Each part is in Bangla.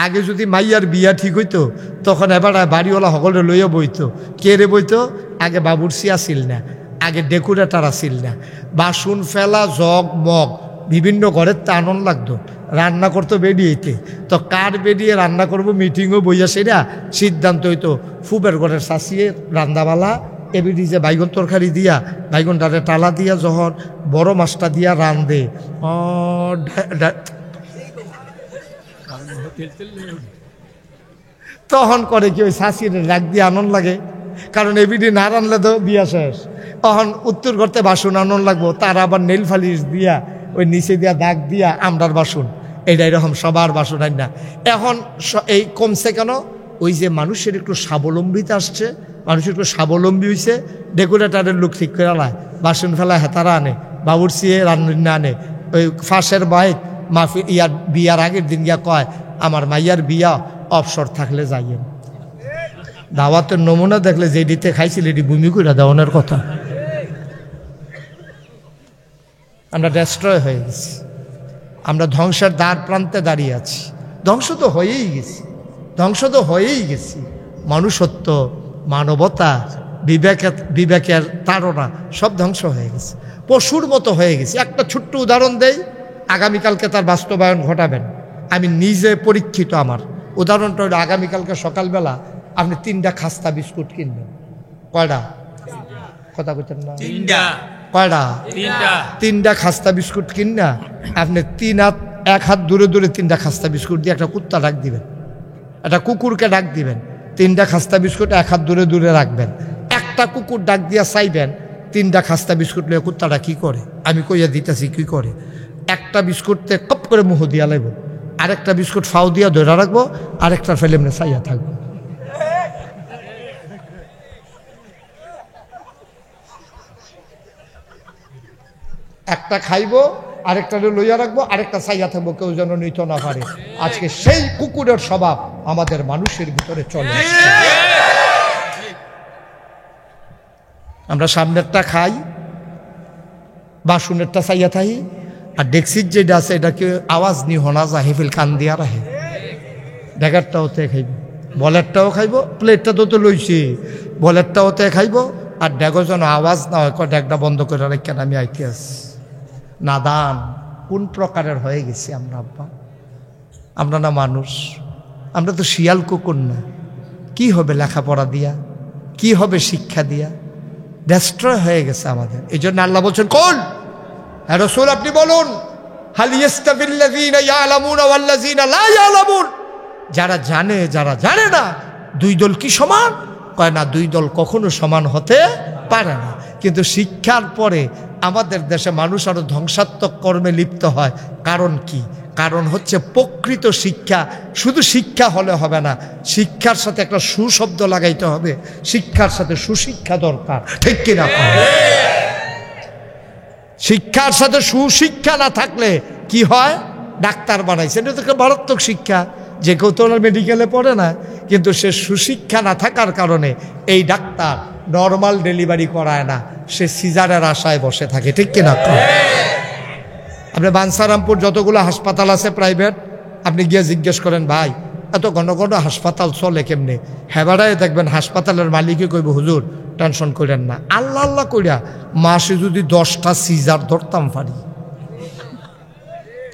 আগে যদি মাইয়ার বিয়া ঠিক হইতো তখন এবার বাড়িওয়ালা সকলে লইয়া বইতো। কে রে বইতো? আগে বাবুর্চি আসিল না, আগে ডেকোরেটার আসিল না। বাসন ফেলা, জগ মগ বিভিন্ন ঘরের তা আনন্দ লাগতো। রান্না করতো বেরিয়েতে, তো কার বেরিয়ে রান্না করবো মিটিংও বইয়া সেরা সিদ্ধান্ত হইতো ফুবের ঘরের শাসিয়ে রান্দাবালা এবিডি যে বাইগন তরকারি দিয়া বাইগনটারে টালা দিয়া যখন বড় মাছটা দিয়া রান্ধে তখন করে কি ওই শাসির রাগ দিয়ে আনন্দ লাগে, কারণ এবিডি না রানলে তো বিয়া শেষ। তখন উত্তর করতে বাসন আনন্দ লাগবো, তার আবার নেল ফালিশ দিয়া ওই নিচে দিয়া দাগ দিয়া আমরার বাসন, এটা এরকম সবার বাসন আই না। এখন এই কমছে কেন? ওই যে মানুষের একটু স্বাবলম্বিতা আসছে, মানুষের একটু স্বাবলম্বী হয়েছে, ডেকোরেটারের লোক ঠিক করে আলায়, বাসন ফেলা হেতারা আনে, বাবুর্চিয়ে রান্না আনে। ওই ফাঁসের বাইক মাফি ইয়ার বিয়ার আগের দিন গিয়া কয় আমার মাইয়ার বিয়া অবসর থাকলে যাইয়েন। দাওয়াতের নমুনা দেখলে যে দিতে খাইছিল এটি ভূমি করে দেওয়ানোর কথা। আমরা ডেস্ট্রয় হয়ে গেছি, আমরা ধ্বংসের দ্বার প্রান্তে দাঁড়িয়ে আছি। ধ্বংস তো হয়েই গেছি, ধ্বংস তো হয়েই গেছি। মনুষ্যত্ব, মানবতা, বিবেকের তাড়না সব ধ্বংস হয়ে গেছে, পশুর মতো হয়ে গেছে। একটা ছোট্ট উদাহরণ দেই, আগামীকালকে তার বাস্তবায়ন ঘটাবেন। আমি নিজে পরীক্ষিত, আমার উদাহরণটা হলো আগামীকালকে সকালবেলা আপনি 3টা খাস্তা বিস্কুট কিনবেন। কয়টা? কথা বলছেন না? কয়টা? 3টা খাস্তা বিস্কুট কিনা আপনি 1 হাত দূরে দূরে 3টা খাস্তা বিস্কুট দিয়ে একটা কুত্তা ডাক দিবেন, একটা কুকুরকে ডাক দিবেন। 3টা খাস্তা বিস্কুট 1 হাত দূরে দূরে রাখবেন। একটা কুকুর ডাক দিয়া চাইবেন 3টা খাস্তা বিস্কুট নিয়ে কুত্তাটা কি করে আমি কইয়া দিতেছি কি করে। একটা বিস্কুটতে কপ করে মুহ দিয়া লাগবো, আরেকটা বিস্কুট ফাও দিয়া ধরে রাখবো, আরেকটা ফেলে এমনি চাইয়া থাকবো। একটা খাইবো, আরেকটা লইয়া রাখবো, আরেকটা চাইয়া থাকবো, কেউ যেন নিতে না পারে। আজকে সেই কুকুরের স্বভাব আমাদের মানুষের ভিতরে চলে আসছে। আমরা সামনেরটা খাই, বাসুনেরটা চাইয়া থাকি, আর ডেক্সির যেটা আছে এটাকে আওয়াজ নি হনা যা হেফিল কান দিয়া রাখে। ডেগারটাও তে খাইব, বলেরটাও খাইব, প্লেটটা তো লইছি, বলেরটাও তে খাইব, আর ডেগো যেন আওয়াজ না হয়, ডেগটা বন্ধ করে রেখেন আমি আইতে আসি। নাদান কোন প্রকারের হয়ে গেছি আমরা আব্বা। আমরা না মানুষ, আমরা তো শিয়াল কুকুর না। কি হবে লেখাপড়া দিয়া, কি হবে শিক্ষা দিয়া? ডেস্ট্রয় হয়ে গেছে আমাদের। এই জন্য আল্লাহ বলছেন কোন, হ্যাঁ রাসূল আপনি বলুন, হাল ইয়াস্তাবিল্লাযীনা ইয়ালামুনা ওয়াল্লাযীনা লা ইয়ালামুন, যারা জানে যারা জানে না দুই দল কি সমান? কয় না, দুই দল কখনো সমান হতে পারে না। কিন্তু শিক্ষার পরে আমাদের দেশে মানুষ আরো ধ্বংসাত্মক কর্মে লিপ্ত হয়। কারণ কি? কারণ হচ্ছে প্রকৃত শিক্ষা শুধু শিক্ষা হলে হবে না, শিক্ষার সাথে একটা সুশব্দ লাগাইতে হবে, শিক্ষার সাথে সুশিক্ষা দরকার, ঠিক কিনা? শিক্ষার সাথে সুশিক্ষা না থাকলে কি হয়? ডাক্তার বানাইছে, এটা তো একটা মারাত্মক শিক্ষা। যে কেউ তো মেডিকেলে পড়ে না, কিন্তু সে সুশিক্ষা না থাকার কারণে এই ডাক্তার নর্মাল ডেলিভারি করায় না, সে সিজারের আশায় বসে থাকে, ঠিক কিনা? আপনি বাঞ্ছারামপুর যতগুলো হাসপাতাল আছে প্রাইভেট, আপনি গিয়ে জিজ্ঞেস করেন ভাই এত ঘন ঘন হাসপাতাল চলে কেমনে? হেবাড়ায় দেখবেন হাসপাতালের মালিকই কইব হুজুর টেনশন করেন না, আল্লাহ আল্লাহ কইরা মাসে যদি 10টা সিজার ধরতাম পারি,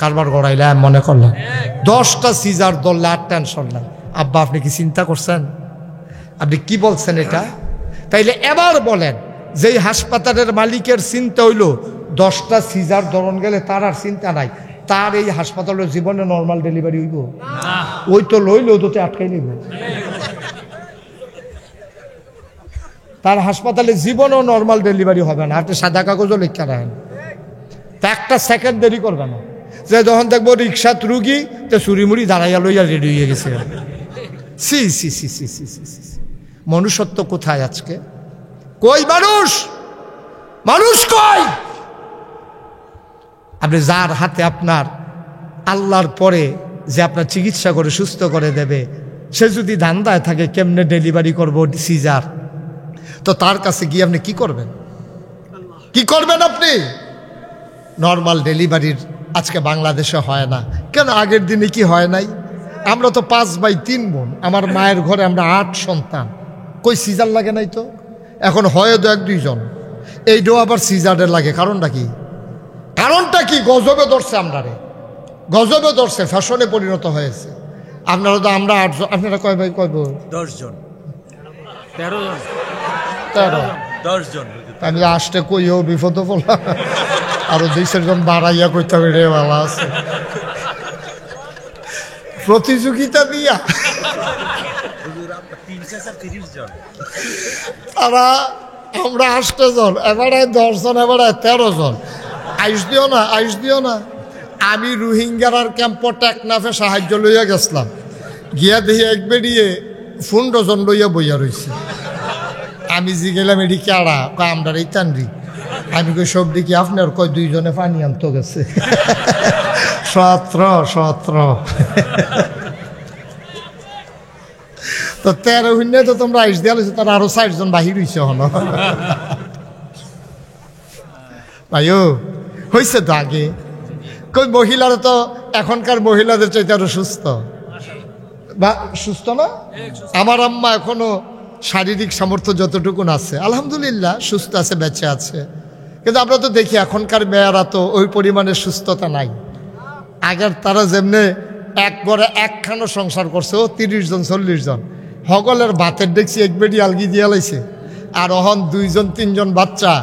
কারবার গড়াইলে মনে করলাম 10টা সিজার ধরলে আর টেনশন নাই। আব্বা আপনি কি চিন্তা করছেন? আপনি কি বলছেন এটা? তাইলে এবার বলেন, যেই হাসপাতালের মালিকের চিন্তা হইল 10টা সিজার ধরন গেলে তার আর চিন্তা নাই, তার এই হাসপাতালের জীবনে নর্মাল ডেলিভারি হইব? ওই তো লইল ওতে আটকাই নিব, তার হাসপাতালে জীবনেও নর্মাল ডেলিভারি হবে না। আপনি সাদা কাগজও লিখা রাখেন, তা একটা সেকেন্ড দেরি করবে না। যে যখন দেখবো রিক্সাত রুগী তো চুরিমুড়ি দাঁড়াইয়া লইয়া রেডি হয়ে গেছে। সি সি সি সি সি সি সি, মনুষ্যত্ব কোথায় আজকে? কই মানুষ? মানুষ কই? আপনি যার হাতে আপনার আল্লাহর পরে যে আপনার চিকিৎসা করে সুস্থ করে দেবে, সে যদি ধান্দায় থাকে কেমনে ডেলিভারি করবো সিজার, তো তার কাছে গিয়ে আপনি কি করবেন? কি করবেন আপনি? নর্মাল ডেলিভারির আজকে বাংলাদেশে হয় না কেন? আগের দিনে কি হয় নাই? আমরা তো 5 ভাই 3 বোন, আমার মায়ের ঘরে আমরা 8 সন্তান, কই সিজার লাগে নাই তো? এখন হয় 1-2 জন, এইটাও আবার সিজারের লাগে। কারণটা কি? কারণটা কি? গজবে ধরছে আমরা রে, গজবে ধরছে, ফ্যাশনে পরিণত হয়েছে। আপনারা তো, আমরা 8 জন, আপনারা কয় ভাই কয় বোন? 10 জন, 13 জন, 10 জন। আমি আসতে কইও বিপদ পড়লাম, আরো 2 জন বাড়াইয়া কইতে হবে রে, ভালো আছে প্রতিযোগিতা দিয়া। তারা আমরা 8 জন, এবারে 10 জন, এবারে 13 জন। আইস দিও না, আইস দিও না। আমি রোহিঙ্গার ক্যাম্প টেকনাফে সাহায্য লইয়া গেছিলাম, গিয়া দেখি এক বেরিয়ে 15 জন লইয়া বইয়া রয়েছে। আমি যে গেলাম এটি কারা, আমরা এই টানরি। আমি কই সব দেখি আপনার, কয় 2 জনে পানি আনতে গেছে। 17 তো 13 হইনে তো তোমরা আইস দিয়া লইছো, তারা আরো 60 জন বাহির হইছে। হন ভাইও হয়েছে তো আগে, কই মহিলারা তো এখনকার মহিলাদের চাইতে আরো সুস্থ, বা সুস্থ না? আমার আম্মা এখনো শারীরিক সামর্থ্য যতটুকুন আছে আলহামদুলিল্লাহ সুস্থ আছে, বেঁচে আছে। কিন্তু আমরা তো দেখি এখনকার মেয়েরা তো ওই পরিমাণে সুস্থতা নাই। আগের তারা যেমনে এক ঘরে একখানো সংসার করছে, ও 30 জন 40 জন, হগলের ভাতের দেখছি এক বেডি আলগি দিয়া লাইছে। আর অহন 2 জন 3 জন বাচ্চা,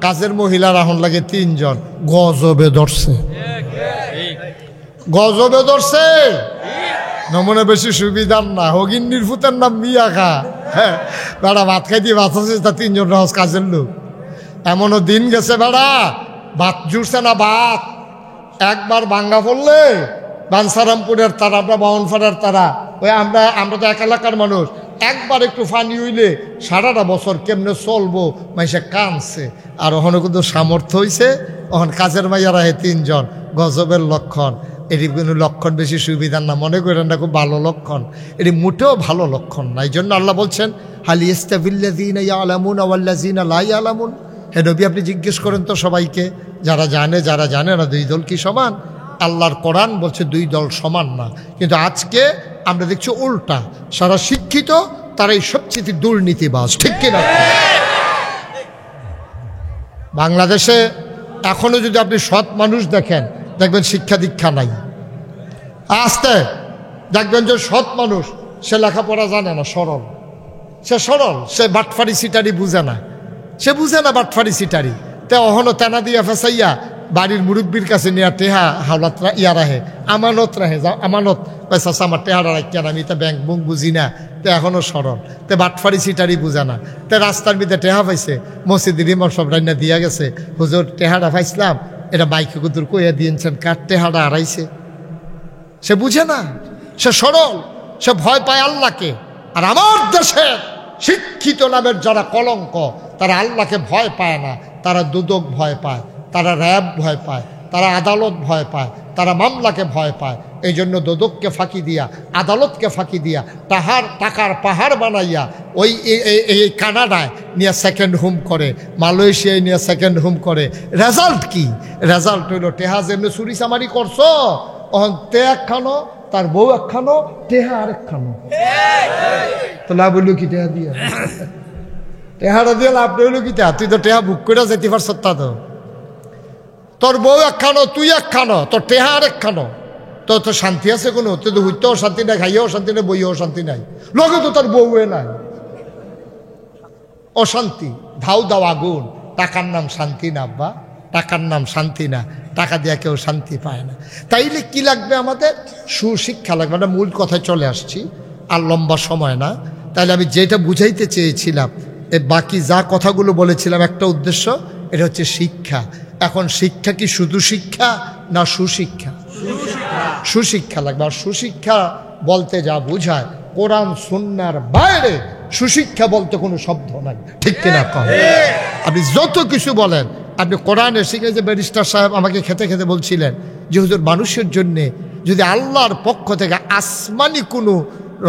কাজের মহিলার এখন লাগে 3 জন। গজবে ধরছে, গজবে ধরছে। নমনে বেশি সুবিধার না, হগিন নির্ভূতের নাম মিয়া খা। হ্যাঁ, বেড়া ভাত খাই দিয়ে ভাত আছে, তা 3 জন রহস কাজের লোক। এমনও দিন গেছে বেড়া ভাত জুড়ছে না, ভাত একবার ভাঙ্গা পড়লে বানসারামপুরের তারা, আমরা বাউনফাড়ার তারা, ওই আমরা তো এক এলাকার মানুষ, একবার একটু ফানি হইলে সারাটা বছর কেমনে চলবো, মাইসে কানছে। আর ওখানে কিন্তু সামর্থ্য হয়েছে, ওখান কাজের মাইয়ারা 3 জন। গজবের লক্ষণ, এটি কোনো লক্ষণ বেশি সুবিধার না, মনে করেন না খুব ভালো লক্ষণ, এটি মোটেও ভালো লক্ষণ না। এই জন্য আল্লাহ বলছেন, হালি ইস্তাবিল্লাযীনা ইয়ালামুনা ওয়াল্লাযীনা লা ইয়ালামুন। হে নবী, আপনি জিজ্ঞেস করেন তো সবাইকে, যারা জানে যারা জানে না, 2 দল কি সমান? আল্লাহর কোরআন বলছে 2 দল সমান না। কিন্তু আজকে আমরা দেখছি উল্টা, সারা শিক্ষিত তারাই সবচেয়ে দুর্নীতিবাজ, ঠিক কিনা? বাংলাদেশে এখনো যদি আপনি সৎ মানুষ দেখেন, দেখবেন শিক্ষা দীক্ষা নাই। আসতে দেখবেন যে সৎ মানুষ, সে লেখাপড়া জানে না, সরল, সে সরল, সে বাটফারি সিটারি বুঝে না, সে বুঝে না বাটফারি সিটারি। তে অহনো তেনা দিয়া ফেসাইয়া বাড়ির মুরব্বীর কাছে নিয়ে টেহা হাওলাত ইয়া রাহে, আমানত রাহে, যাও আমানত পয়সা আমার টেহারা রাখিয়া, আমি তা ব্যাংক বুক বুঝি না। তো এখনো সরল, তে বাটফারি সিটারি বুঝে না। তে রাস্তার ভিতরে টেহা পাইছে, মসজিদের ইমাম সব রান্না দিয়া গেছে, হুজুর টেহারা পাইছিলাম, এটা বাইকে কুতুর কইয়া দিয়েছেন, কার টেহারা হারাইছে। সে বুঝে না, সে সরল, সে ভয় পায় আল্লাহকে। আর আমার দেশের শিক্ষিত নামের যারা কলঙ্ক, তারা আল্লাহকে ভয় পায় না, তারা দুদক ভয় পায়, তারা র্যাব ভয় পায়, তারা আদালত ভয় পায়, তারা মামলাকে ভয় পায়। এই জন্য দুদককে ফাঁকি দিয়া, আদালতকে ফাঁকি দিয়া, টাকার পাহাড় বানাইয়া ওই এই কানাডায় নিয়ে সেকেন্ড হোম করে, মালয়েশিয়ায় নিয়ে সেকেন্ড হোম করে। রেজাল্ট কি? রেজাল্ট হইল টেহা যেমনি চুরি চামারি করছো, তে একখানো, তার বউ একখানো, টেহা আর একখানো। তো লাভ হইল কি টেহা দিয়া? টেহাটা দিয়ে লাভ হইল কি? তুই তো টেহা বুক করে যেতে পারছ, তা তো তোর বউ একখানো, তুই একখানো, তোর টেহা আর একখানো। তো তোর শান্তি আছে কোনো? তুই তো হইতেও শান্তি নাই, খাইয়েও শান্তি নাই, বইয়েও শান্তি নাই, লগে তো তোর বউয়ে নাই। অশান্তি, ধাউ দাও আগুন। টাকার নাম শান্তি না আব্বা, টাকার নাম শান্তি না, টাকা দিয়ে কেউ শান্তি পায় না। তাইলে কি লাগবে আমাদের? সুশিক্ষা লাগবে। আমরা মূল কথায় চলে আসছি, আর লম্বা সময় না। তাহলে আমি যেটা বুঝাইতে চেয়েছিলাম, বাকি যা কথাগুলো বলেছিলাম, একটা উদ্দেশ্য, এটা হচ্ছে শিক্ষা। এখন শিক্ষা কি শুধু শিক্ষা না সুশিক্ষা? সুশিক্ষা লাগবে। আর সুশিক্ষা বলতে যা বুঝায়, কোরআন সুন্নাহর বাইরে সুশিক্ষা বলতে কোনো শব্দ নাই, ঠিক কিনা? আপনি যত কিছু বলেন, আপনি কোরআনে শিখে, যে ব্যারিস্টার সাহেব আমাকে খেতে খেতে বলছিলেন যে হুজুর, মানুষের জন্যে যদি আল্লাহর পক্ষ থেকে আসমানি কোনো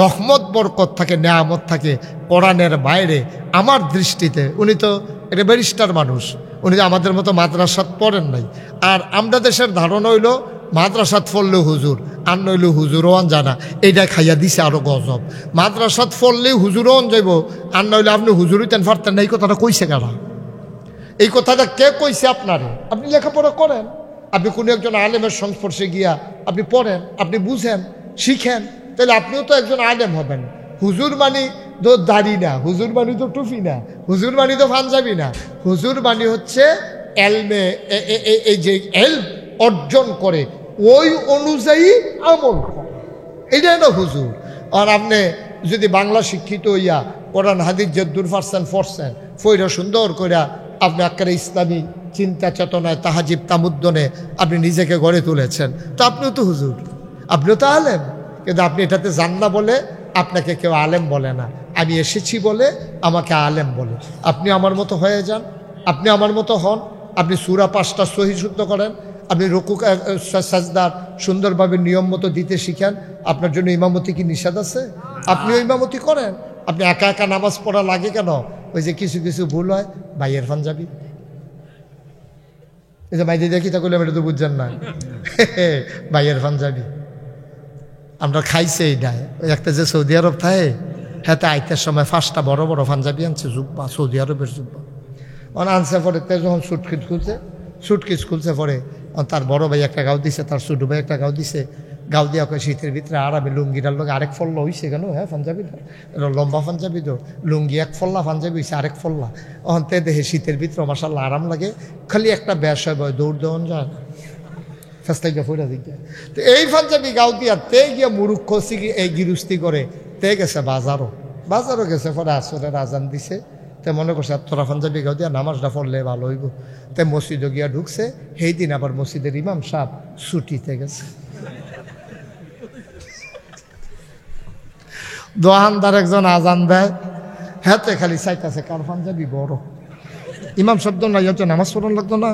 রহমত বরকত থাকে, নেয়ামত থাকে, কোরআনের বাইরে আমার দৃষ্টিতে, উনি তো এটা ব্যারিস্টার মানুষ, উনি আমাদের মতো মাদ্রাসাত পড়েন নাই। আর আমরা দেশের ধারণা হইল মাদ্রাসাত পড়লে হুজুর আর নইলে হুজুরও আন জানা, এইটা খাইয়া দিছে আরো গজব। মাদ্রাসাত পড়লে হুজুরও আন যাইব আর নইলে আপনি হুজুরই তেন পারতেন না, এই কথাটা কইছে কারা? এই কথাটা কে কইছে আপনারে? আপনি লেখাপড়া করেন, আপনি কোনো একজন আলেমের সংস্পর্শে গিয়া আপনি পড়েন, আপনি বুঝেন, শিখেন, তাহলে আপনিও তো একজন আলেম হবেন। হুজুর মানি তো দাড়ি না, হুজুর মানি তো টুপি না, হুজুর মানি তো পাঞ্জাবি না। হুজুর মানি হচ্ছে এলমে, এই যে এল অর্জন করে ওই অনুযায়ী আমল করে, এটাই না হুজুর। আর আপনি যদি বাংলা শিক্ষিত হইয়া কোরআন হাদিস যদ্দুর পারছেন পড়ছেন, ফইরা সুন্দর কইরা আপনি একেবারে ইসলামী চিন্তা চেতনায় তাহাজিব তামুদ্দনে আপনি নিজেকে গড়ে তুলেছেন, তো আপনিও তো হুজুর, আপনিও তো আলেম। কিন্তু আপনি এটাতে জান না বলে আপনাকে কেউ আলেম বলে না, আমি এসেছি বলে আমাকে আলেম বলে। আপনি আমার মতো হয়ে যান, আপনি আমার মতো হন, আপনি সূরা 5টা সহি শুদ্ধ করেন, আপনি রুকু সাজদার সুন্দরভাবে নিয়ম মতো দিতে শিখেন। আপনার জন্য ইমামতি কি নিষেধ আছে? আপনিও ইমামতি করেন। আপনি একা একা নামাজ পড়া লাগে কেন? ওই যে কিছু কিছু ভুল হয়, ভাইয়ের পাঞ্জাবি, এই যে মাইদি দেখি তা করলে এটা তো বুঝছেন না, ভাইয়ের পাঞ্জাবি আমরা খাইছে এইটাই। ওই একটা যে সৌদি আরব থাকে, হ্যাঁ, আইতের সময় 5টা বড় বড় পাঞ্জাবি আনছে, জুব্বা, সৌদি আরবের জুব্বা। আনছে পরে তে যখন সুটকিস খুলছে পরে তার বড় ভাই একটা গাও দিছে, তার ছোট ভাই একটা গাও দিছে। গাও দিয়া কয় শীতের ভিতরে আরামে লুঙ্গিটার লোক আরেক ফল্লা হইছে কেন? হ্যাঁ, পাঞ্জাবিটা লম্বা পাঞ্জাবি তো, লুঙ্গি এক ফল্লা, পাঞ্জাবি হয়েছে আরেক ফল্লা। অহন তে দেখে শীতের ভিতরে মাশাআল্লাহ আরাম লাগে, খালি একটা ব্যাস হয়, দৌড় দেওয়ান যায় না, ফেস্তাইটা ফুটা দিক যায়। তো এই পাঞ্জাবি গাও দিয়া তে গিয়া মুরুক্ষ এই গিরুস্তি করে তে গেছে বাজারও গেছে। পরে আসরের আজান দিছে, তে মনে করছে তোরা পাঞ্জাবি গাও দিয়া নামাজটা পড়লে ভালো হইব। তে মসজিদে গিয়া ঢুকছে, সেই দিন আবার মসজিদের ইমাম সাহেব ছুটিতে গেছে। দোকানদার একজন আজান দেয়, হ্যাঁতে খালি চাইতেছে কার পাঞ্জাবি বড়। ইমাম শব্দ নাই, হচ্ছে নামাজ পড়ান লাগতো না,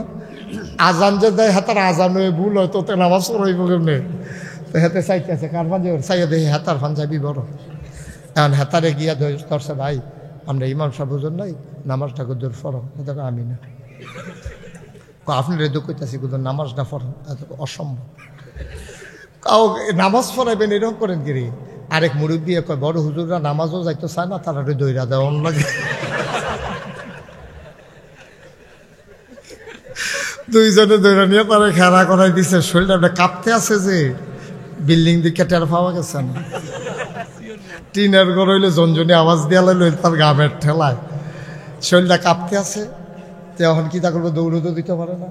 আজান যে দেয় হাতার আজান হয়ে ভুল হয়, তোতে নামাজ পড়াইব কেমনে? তো হেতে চাইতেছে কার পাঞ্জাবি, চাইয়া দেখি হাতার পাঞ্জাবি বড়। এখন হেতারে গিয়া ধরছে, ভাই আমরা ইমাম সাহেব হুজুর নাই, নামাজটা দূর ফরম। আমি না, আপনার রেদু কইতাছি গুদুর নামাজটা ফরম, অসম্ভব। কাউ নামাজ পড়াইবেন এরকম করেন কিরে? আরেক মুরব্বী কয়, বড় হুজুররা নামাজও যাইতে চায় না, তারা দৈরা দেয় অন্য লাগে। দুইজনে দৈরা নিয়ে তারা খেলা করাই দিছে, শরীরটা কাঁপতে আছে যে বিল্ডিং দিকে টের পাওয়া গেছে না। টিনের ঘর হইলে জনজনে আওয়াজ দিয়া লাইল তার গামের ঠেলায় শরীরটা কাঁপতে আছে। তো এখন কি তা করবো, দৌড়ও তো দিতে পারে না।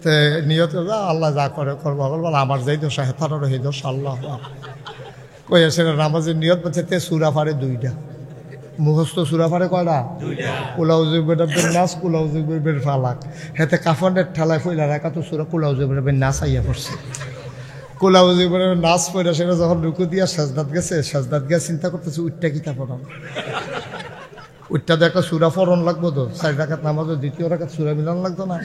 তো নিয়ত আল্লাহ যা করে করবো, বল আমার যাই দোষ, হেতারও সেই দোষ, আল্লাহ কই আসে নামাজের নিয়ত বলছে। তে সুরা ফারে 2টা, মুখস্থ সুরা ফারে কয়টা? 2টা। কুলাউজুবের নাস, কুলাউজুবের ফালাক। হেতে কাফনের ঠেলায় ফইলা রাখা তো সুরা কুলাউজুবের নাস আইয়া পড়ছে। কুলাউজুবের নাচ পড়া সেটা যখন রুকু দিয়া সাজদাত গিয়া চিন্তা করতেছে উঠটা কিতা পড়াম, উঠটা তো একটা সুরা ফরন লাগবো, তো 4 রাকাত নামাজের 2য় রাকাত সুরা মিলান লাগতো না।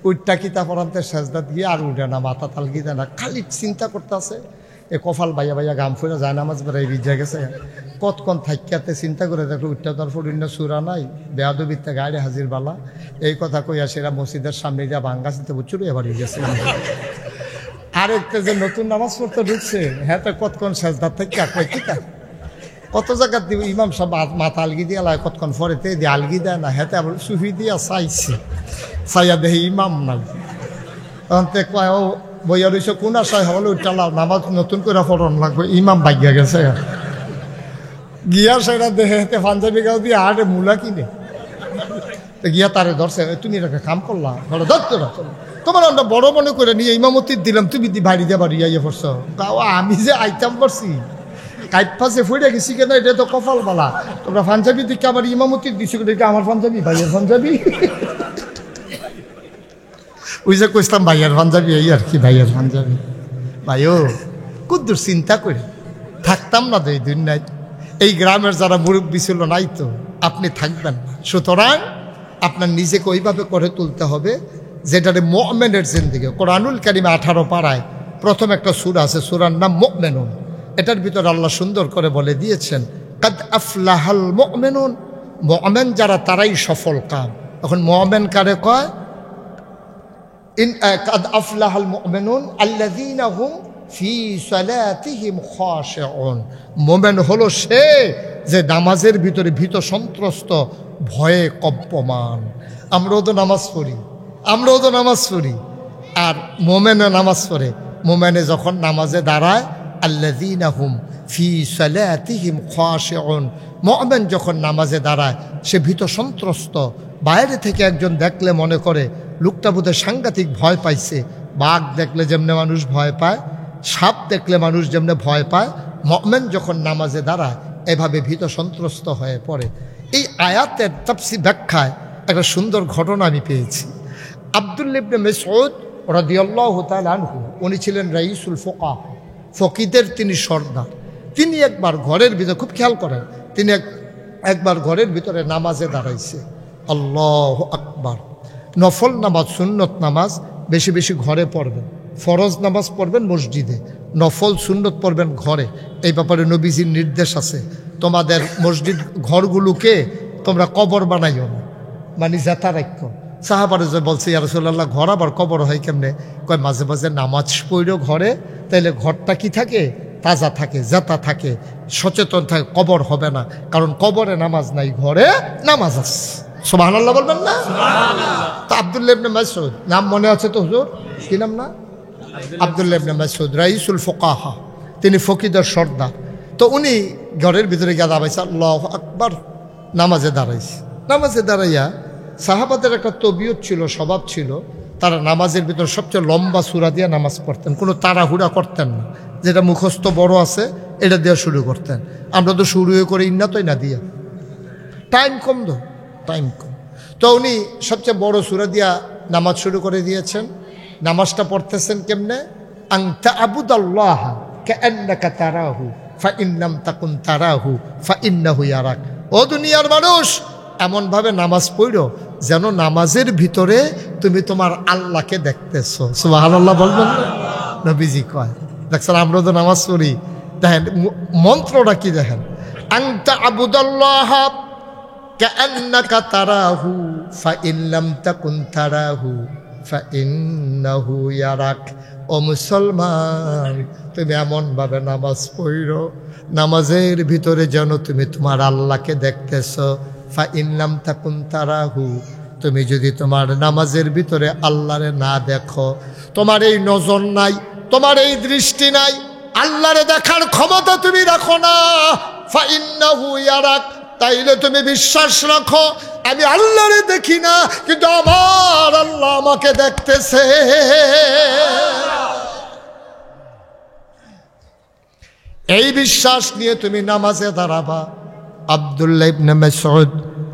উঠটা কিতা পড়ানতে সাজদাত গিয়ে আর উঠে না, মাথা তাল গিয়ে না, খালি চিন্তা করতেছে। এ কপাল বাইয়া বাইয়া গাম ফুরা যায়, নামাজ বেড়াই ভিজা গেছে। কতক্ষণ থাইকাতে চিন্তা করে দেখো উঠটা তার ফরিন্য সুরা নাই, বেয়াদবিতে গাড়ি হাজির বালা। এই কথা কইয়া সেরা মসজিদের সামনে যা ভাঙ্গা চিন্তা বুঝছিল, এবার গেছে। আরেকটা যে নতুন নামাজ পড়তে ঢুকছে, হ্যাঁ তো কতক্ষণ সাজদাত থেকে কিতা কত জায়গা দিব, ইমাম সব মাথা আলগি দিয়া লাগে, কতক্ষণ পরে তে দিয়ে আলগি দেয় না, হ্যাঁ আবার সুফি দিয়া চাইয়া দেখি ইমাম নাই। তখন তে কয়, ও বইয়া রইছে কোন আশায় হলে উঠালাম, নামাজ নতুন করে পড়ন লাগবে, ইমাম বাইয়া গেছে। গিয়া সেটা দেখে হেতে পাঞ্জাবি গাও দিয়ে আরে মূলা কিনে গিয়া তারে ধরছে, তুমি এটাকে কাম করলাম, ধরতে তোমার আমরা বড় মনে করে নিয়ে ইমামতির দিলাম, তুমি বাড়ি দিয়ে বাড়ি ইয়ে পড়ছো। আমি যে আইতাম পারছি কাইফাসে ফুড়ে গেছি কেন, এটা তো কপাল বালা। তোমরা পাঞ্জাবি দিকে আবার ইমামতির দিচ্ছি, এটা আমার পাঞ্জাবি, ভাইয়ের পাঞ্জাবি। ওই যে কইসলাম ভাইয়ের পাঞ্জাবি, এই আর কি ভাইয়ের পাঞ্জাবি। ভাইও কুদ্দুর চিন্তা করে থাকতাম না তো এই দুনিয়ায়। এই গ্রামের যারা মুরব্বী ছিল নাই তো, আপনি থাকবেন না। সুতরাং আপনার নিজেকে ওইভাবে করে তুলতে হবে যেটারে মুমিনের জিন্দেগি। কোরআনুল কারীমে 18 পারায় প্রথম একটা সূরা আছে, সূরার নাম মুমিনুন। এটার ভিতরে আল্লাহ সুন্দর করে বলে দিয়েছেন, কাদ আফলাহাল মুমিনুন, মুমিন যারা তারাই সফল কাম। এখন মুমিন কারে কয়? কাদ আফলাহাল মুমিনুন আল্লাযীনা হুম ফি সালাতিহিম খাশিউন। মুমিন হলো সে যে নামাজের ভিতরে ভীত সন্ত্রস্ত, ভয়ে কম্পমান। আমরাও তো নামাজ পড়ি, আর মোমেনে নামাজ পড়ে। মোমেনে যখন নামাজে দাঁড়ায়, আল্লাযীনা হুম ফি সালাতিহিম খাশিউন, মুমিন যখন নামাজে দাঁড়ায় সে ভীত সন্ত্রস্ত। বাইরে থেকে একজন দেখলে মনে করে লোকটা বোধহয় সাংঘাতিক ভয় পাইছে। বাঘ দেখলে যেমনে মানুষ ভয় পায়, সাপ দেখলে মানুষ যেমনে ভয় পায়, মুমিন যখন নামাজে দাঁড়ায় এভাবে ভীত সন্ত্রস্ত হয়ে পড়ে। এই আয়াতের তাফসীর ব্যাখ্যায় একটা সুন্দর ঘটনা আমি পেয়েছি। আব্দুল্লাহ ইবনে মাসউদ রাদিয়াল্লাহু তাআলা আনহু, উনি ছিলেন রাইসুল ফুকাহা, ফকিদের তিনি সর্দার। তিনি একবার ঘরের ভিতরে, খুব খেয়াল করেন, তিনি একবার ঘরের ভিতরে নামাজে দাঁড়াইছে। আল্লাহু আকবার। নফল নামাজ, সুন্নত নামাজ বেশি বেশি ঘরে পড়বেন, ফরজ নামাজ পড়বেন মসজিদে, নফল সুন্নত পড়বেন ঘরে। এই ব্যাপারে নবীজির নির্দেশ আছে, তোমাদের মসজিদ ঘরগুলোকে তোমরা কবর বানাইও না, মানে জেতা রাখো। সাহাবারে যে বলছে, ইয়া রাসূলুল্লাহ ঘর আবার কবর হয় কেমনে? কয় মাঝে মাঝে নামাজ পড়ো ঘরে, তাইলে ঘরটা কি থাকে? তাজা থাকে, জেতা থাকে, সচেতন থাকে, কবর হবে না। কারণ কবরে নামাজ নাই, ঘরে নামাজ আছে। সুবহানাল্লাহ বলবেন না? তো আব্দুল্লাহ ইবনে মাসউদ, নাম মনে আছে তো হুজুর? কি নাম না? আব্দুল্লাহ ইবনে মাসউদ রাইসুল ফুকাহা, তিনি ফকিদের সর্দার। তো উনি ঘরের ভিতরে গিয়ে দাঁড়াইছে, আল্লাহু আকবার, নামাজে দাঁড়াইছে। নামাজে দাঁড়াইয়া সাহাবাদের একটা তবিয়ত ছিল, স্বভাব ছিল, তারা নামাজের ভিতরে সবচেয়ে লম্বা সূরা দিয়ে নামাজ পড়তেন, কোনো তাড়াহুড়া করতেন না। যেটা মুখস্থ বড় আছে এটা দিয়ে শুরু করতেন। আমরা তো শুরু করে ইন্নাতই না দিয়া, টাইম কম। তো উনি সবচেয়ে বড় সূরা দিয়া নামাজ শুরু করে দিয়েছেন। নামাজটা পড়তেছেন কেমনে? আনতা আবুদাল্লাহ কাআন্নাকা তারাহু ফাইন লাম তাকুন তারাহু ফাইন্নাহু ইয়ারাক। ও দুনিয়ার মানুষ, এমনভাবে নামাজ পড়ো যেন নামাজের ভিতরে তুমি তোমার আল্লাহকে দেখতেছো। সুবহানাল্লাহ বলবেন না? নবীজি কয়, দেখছেন আমরা তো নামাজ পড়ি, দেখেন মন্ত্রটা কি, দেখেন, আনতা আবুদাল্লাহ কাআন্নাকা তারাহু ফাইন লাম তাকুন তারাহু ফাইন্নাহু ইয়ারাক। ও মুসলমান, তুমি এমনভাবে নামাজ পড়ো নামাজের ভিতরে যেন তুমি তোমার আল্লাহকে দেখতেছো। ফাইন লাম তাকুন তারাহু, তুমি যদি তোমার নামাজের ভিতরে আল্লাহরে না দেখো, তোমার এই নজর নাই, তোমার এই দৃষ্টি নাই, আল্লাহরে দেখার ক্ষমতা তুমি রাখো না, ফাইন্নাহু ইয়ারাক, তাইলে তুমি বিশ্বাস রাখো আমি আল্লাহরে দেখি না, কিন্তু আমার আল্লাহ আমাকে দেখতেছে। এই বিশ্বাস নিয়ে তুমি নামাজে দাঁড়াবা। আব্দুল্লাহ ইবনে মাসউদ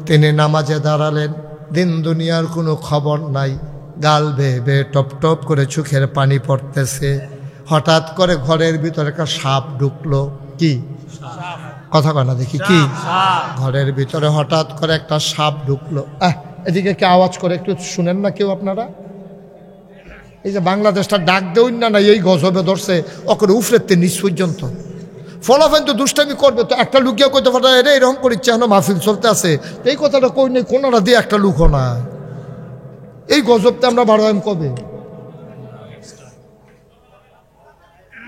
তিনি নামাজে দাঁড়ালেন, দিন দুনিয়ার কোনো খবর নাই, গাল বেয়ে বেয়ে টপ টপ করে চোখের পানি পড়তেছে। হঠাৎ করে ঘরের ভিতরে একটা সাপ ঢুকলো। কি কথা কয় না দেখি? কি ঘরের ভিতরে হঠাৎ করে একটা সাপ ঢুকলো। এদিকে কে আওয়াজ করে একটু শুনেন না কেউ আপনারা? এই যে বাংলাদেশটা ডাক দেউন না, এই গজবে ধরছে ওকে উফরেতে নিচ পর্যন্ত। ফলাফল তো দুষ্টামি করবে, তো একটা লুকিয়া কইতে পারে রে এরকম করিচ্ছে, এখন মাহফিল চলতে আছে, এই কথাটা কই নেই, কোনারা দিয়ে একটা লুকো না। এই গজবতে আমরা বাড়াইম কবে?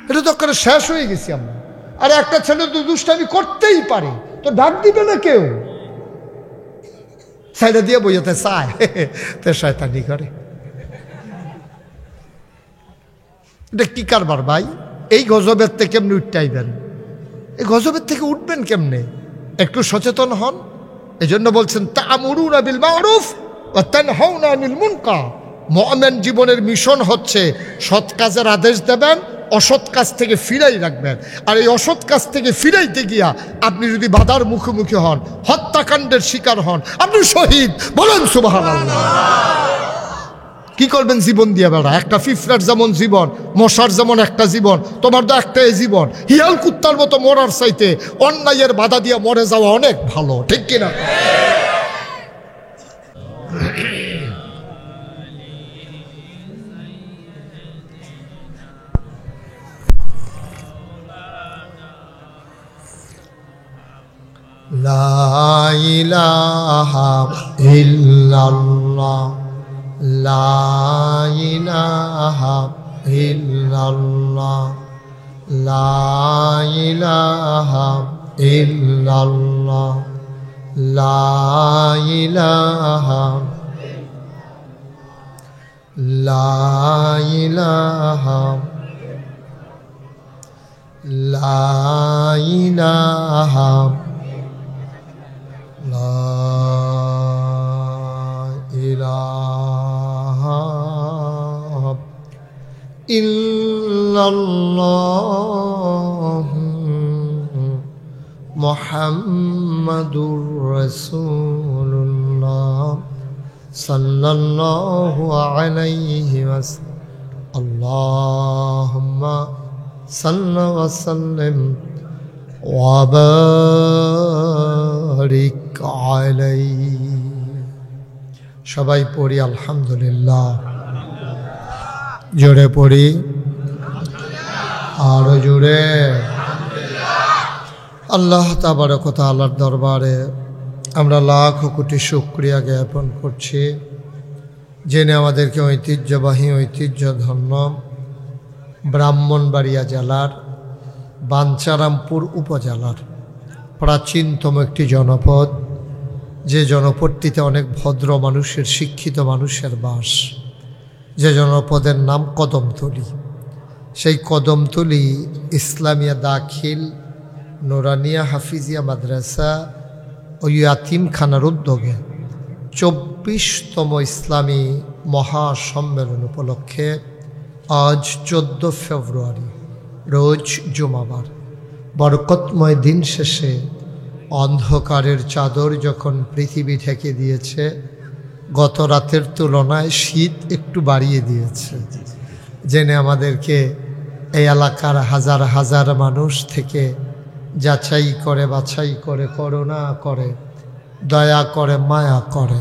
এটা তো একটা শেষ হয়ে গেছি আমরা। আর একটা ছেলে তো দুষ্টামি করতেই পারে, তো ডাক দিবে না কেউ, সাইডা দিয়ে বইতে চায়, তো শয়তানি করে। এটা কি কারবার ভাই? এই গজবের থেকে কেমনি উঠতে আইবেন? এই গজবের থেকে উঠবেন কেমনে? একটু সচেতন হন। এই জন্য বলছেন তা'মুরুনা বিল মা'রুফ ওয়া তানহাউনা আনিল মুনকার। মুমিন জীবনের মিশন হচ্ছে সৎ কাজের আদেশ দেবেন, অসৎ কাজ থেকে ফিরাই রাখবেন। আর এই অসৎ কাজ থেকে ফিরাইতে গিয়া আপনি যদি বাধার মুখোমুখি হন, হত্যাকাণ্ডের শিকার হন, আপনি শহীদ। বলেন সুবহানাল্লাহ। কি করবেন জীবন দিয়ে বেড়া? একটা ফিফরার যেমন জীবন, মশার যেমন একটা জীবন, তোমার তো একটাই জীবন। হিয়াল কুত্তার মতো মরার চাইতে অন্যায়ের বাধা দিয়ে মরে যাওয়া অনেক ভালো, ঠিক কিনা? লা ইলাহা ইল্লাল্লাহ লা ইলাহা ইল্লাল্লাহ লা ইলাহা ইল্লাল্লাহ লা ইলাহা লা ইলাহা লা ইলাহা লা ইলাহা ইল্লাল্লাহ মুহাম্মাদুর রাসূলুল্লাহ সাল্লাল্লাহু আলাইহি ওয়াসাল্লাম আল্লাহুম্মা সাল্লি ওয়া সাল্লিম ওয়া বারিক আলাইহি। সবাই পড়ি আলহামদুলিল্লাহ, জোরে পড়ি আরো জোরে। আল্লাহ তাবারক ওয়া তাআলার দরবারে আমরা লাখ কোটি শুকরিয়া জ্ঞাপন করছি, জেনে আমাদেরকে ঐতিহ্যবাহী ঐতিহ্যধন্য ব্রাহ্মণবাড়িয়া জেলার বাঞ্ছারামপুর উপজেলার প্রাচীনতম একটি জনপদ, যে জনপদটিতে অনেক ভদ্র মানুষের, শিক্ষিত মানুষের বাস, যে জনপদের নাম কদমতলী। সেই কদমতলী ইসলামিয়া দাখিল নুরানিয়া হাফিজিয়া মাদ্রাসা ও ইয়াতিমখানার উদ্যোগে 24তম ইসলামী মহাসম্মেলন উপলক্ষে আজ 14 ফেব্রুয়ারি রোজ জুমাবার বরকতময় দিন শেষে অন্ধকারের চাদর যখন পৃথিবী ঢেকে দিয়েছে, গত রাতের তুলনায় শীত একটু বাড়িয়ে দিয়েছে, জেনে আমাদেরকে এই এলাকার হাজার হাজার মানুষ থেকে যাচাই করে, বাছাই করে, করুণা করে, দয়া করে, মায়া করে,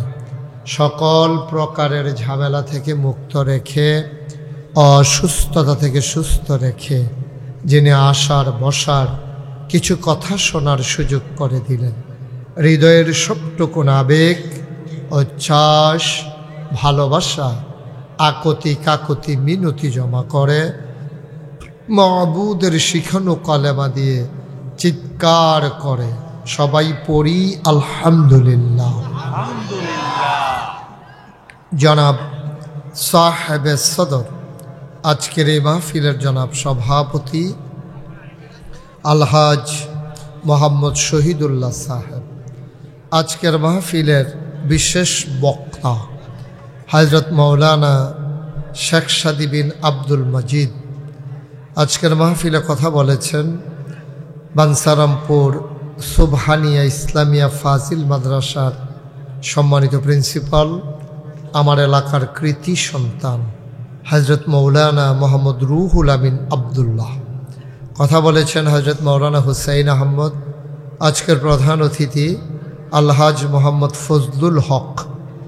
সকল প্রকারের ঝামেলা থেকে মুক্ত রেখে, অসুস্থতা থেকে সুস্থ রেখে, যিনি আসার বসার কিছু কথা শোনার সুযোগ করে দিলেন। হৃদয়ের সবটুকুন আবেগ, উচ্ছ্বাস, ভালোবাসা, আকতি কাকতি মিনতি জমা করে মাবুদের শিখানো কলেমা দিয়ে চিৎকার করে সবাই পড়ি আলহামদুলিল্লাহ। জনাব সাহেবে সদর, আজকের এই মাহফিলের জনাব সভাপতি আলহাজ মোহাম্মদ শহীদুল্লাহ সাহেব, আজকের মাহফিলের বিশেষ বক্তা হযরত মাওলানা শেখ সাদী বিন আব্দুল মজিদ, আজকের মাহফিলে কথা বলেছেন বাঞ্ছারামপুর সুবহানিয়া ইসলামিয়া ফাজিল মাদ্রাসার সম্মানিত প্রিন্সিপাল, আমার এলাকার কৃতি সন্তান হযরত মাওলানা মোহাম্মদ রুহুল আমিন আবদুল্লাহ। কথা বলেছেন হযরত মাওলানা হুসাইন আহমদ। আজকের প্রধান অতিথি আলহাজ মোহাম্মদ ফজলুল হক।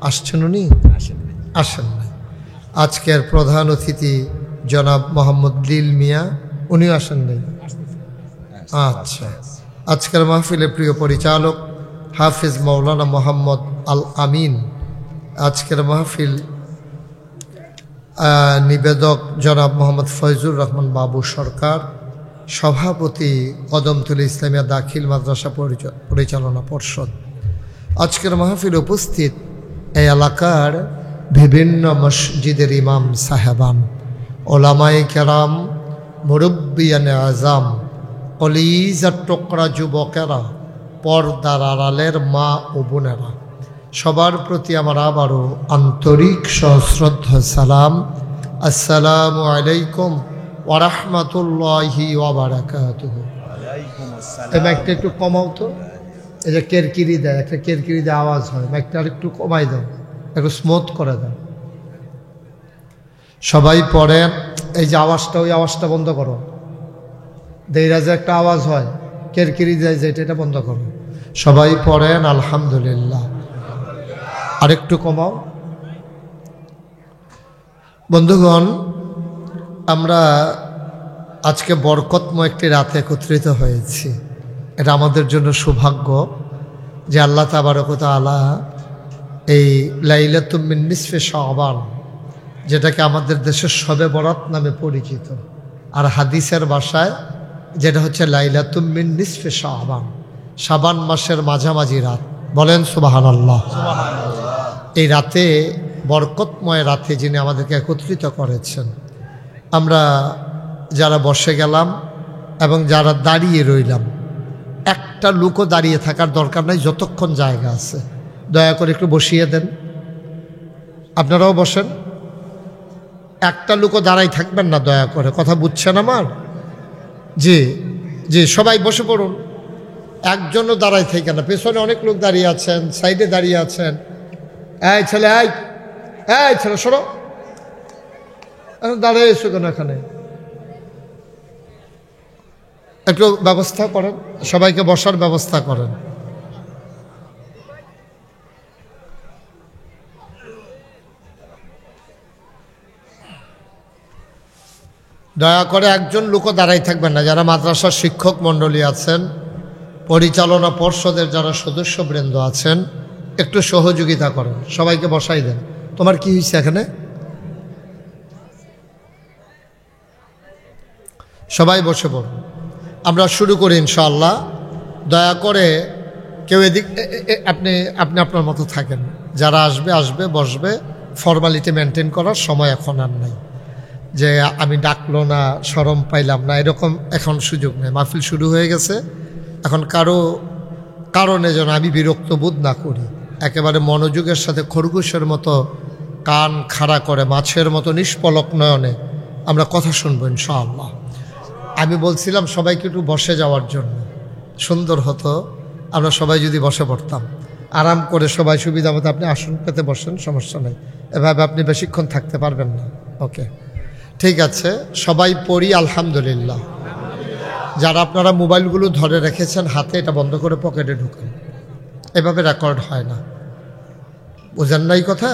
আসছেন উনি? আসেন নাই। আজকের প্রধান অতিথি জনাব মোহাম্মদ লিল মিয়া, উনিও আসেন নাই। আচ্ছা, আজকের মাহফিলে প্রিয় পরিচালক হাফিজ মাওলানা মোহাম্মদ আল আমিন। আজকের মাহফিল নিবেদক জনাব মোহাম্মদ ফয়জুর রহমান বাবু সরকার, সভাপতি কদমতলী ইসলামিয়া দাখিল মাদ্রাসা পরিচালনা পর্ষদ। আজকের মাহফিলে উপস্থিত এই এলাকার বিভিন্ন মসজিদের ইমাম সাহেবান, ওলামায়ে কেরাম, মুরব্বিয়ানে আজাম, কলিজার টুকরা যুবকেরা, পর্দার আড়ালের মা ও বোনেরা, সবার প্রতি আমার আবারও আন্তরিক সশ্রদ্ধা সালাম। আসসালামু আলাইকুম ওয়া রাহমাতুল্লাহি ওয়া বারাকাতুহু। এই মাইকটা একটু কমাও তো, এই যে কেরকিরি দেয়, একটা কেরকিরি দেয় আওয়াজ হয়, মাইকটা আর একটু কমাই দাও, একটু স্মুথ করে দাও। সবাই পড়েন, এই যে আওয়াজটা, ওই আওয়াজটা বন্ধ করো। দেইরা যে একটা আওয়াজ হয় কেরকিরি দেয়, যে এটা বন্ধ করো। সবাই পড়েন আলহামদুলিল্লাহ। আরেকটু কমাও। বন্ধুগণ, আমরা আজকে বরকতময় একটি রাতে একত্রিত হয়েছি। এটা আমাদের জন্য সৌভাগ্য যে আল্লাহ তাবারক ওয়া তাআলা এই লাইলাতুম মিন নিসফে শাবান, যেটাকে আমাদের দেশে শবে বরাত নামে পরিচিত, আর হাদিসের ভাষায় যেটা হচ্ছে লাইলাতুম মিন নিসফে শাবান, শাবান মাসের মাঝামাঝি রাত। বলেন সুবহানাল্লাহ। এই রাতে, বরকতময় রাতে যিনি আমাদেরকে একত্রিত করেছেন, আমরা যারা বসে গেলাম এবং যারা দাঁড়িয়ে রইলাম, একটা লোকও দাঁড়িয়ে থাকার দরকার নাই, যতক্ষণ জায়গা আছে দয়া করে একটু বসিয়ে দেন। আপনারাও বসেন, একটা লোকও দাঁড়াই থাকবেন না দয়া করে, কথা বুঝছেন আমার? জি জি, সবাই বসে পড়ুন, একজনও দাঁড়াই থেকে না। পেছনে অনেক লোক দাঁড়িয়ে আছেন, সাইডে দাঁড়িয়ে আছেন। এই ছেলে, এই ছেলে সরো, দাঁড়িয়ে এসো কেন এখানে? একটু ব্যবস্থা করেন, সবাইকে বসার ব্যবস্থা করেন। দয়া করে একজন লোকও দাঁড়াই থাকবেন না। যারা মাদ্রাসার শিক্ষক মণ্ডলী আছেন, পরিচালনা পর্ষদের যারা সদস্যবৃন্দ আছেন, একটু সহযোগিতা করেন, সবাইকে বসাই দেন। তোমার কি হয়েছে এখানে? সবাই বসে পড়ুন, আমরা শুরু করি ইনশাআল্লাহ। দয়া করে কেউ এদিক, আপনি আপনার মতো থাকেন, যারা আসবে আসবে, বসবে। ফর্মালিটি মেনটেন করার সময় এখন আর নাই, যে আমি ডাকলো না, শরম পাইলাম না, এরকম এখন সুযোগ নেই। মাহফিল শুরু হয়ে গেছে, এখন কারো কারণে যেন আমি বিরক্ত বোধ না করি। একেবারে মনোযোগের সাথে খরগোশের মতো কান খাড়া করে, মাছের মতো নিষ্পলক নয়নে আমরা কথা শুনবো ইনশাআল্লাহ। আমি বলছিলাম সবাইকে একটু বসে যাওয়ার জন্য, সুন্দর হতো আমরা সবাই যদি বসে পড়তাম আরাম করে, সবাই সুবিধা মতো। আপনি আসন পেতে বসেন, সমস্যা নেই, এভাবে আপনি বেশিক্ষণ থাকতে পারবেন না। ওকে, ঠিক আছে, সবাই পড়ি আলহামদুলিল্লাহ। যারা আপনারা মোবাইলগুলো ধরে রেখেছেন হাতে, এটা বন্ধ করে পকেটে ঢুকান, এভাবে রেকর্ড হয় না। বুঝেন নাই কথা?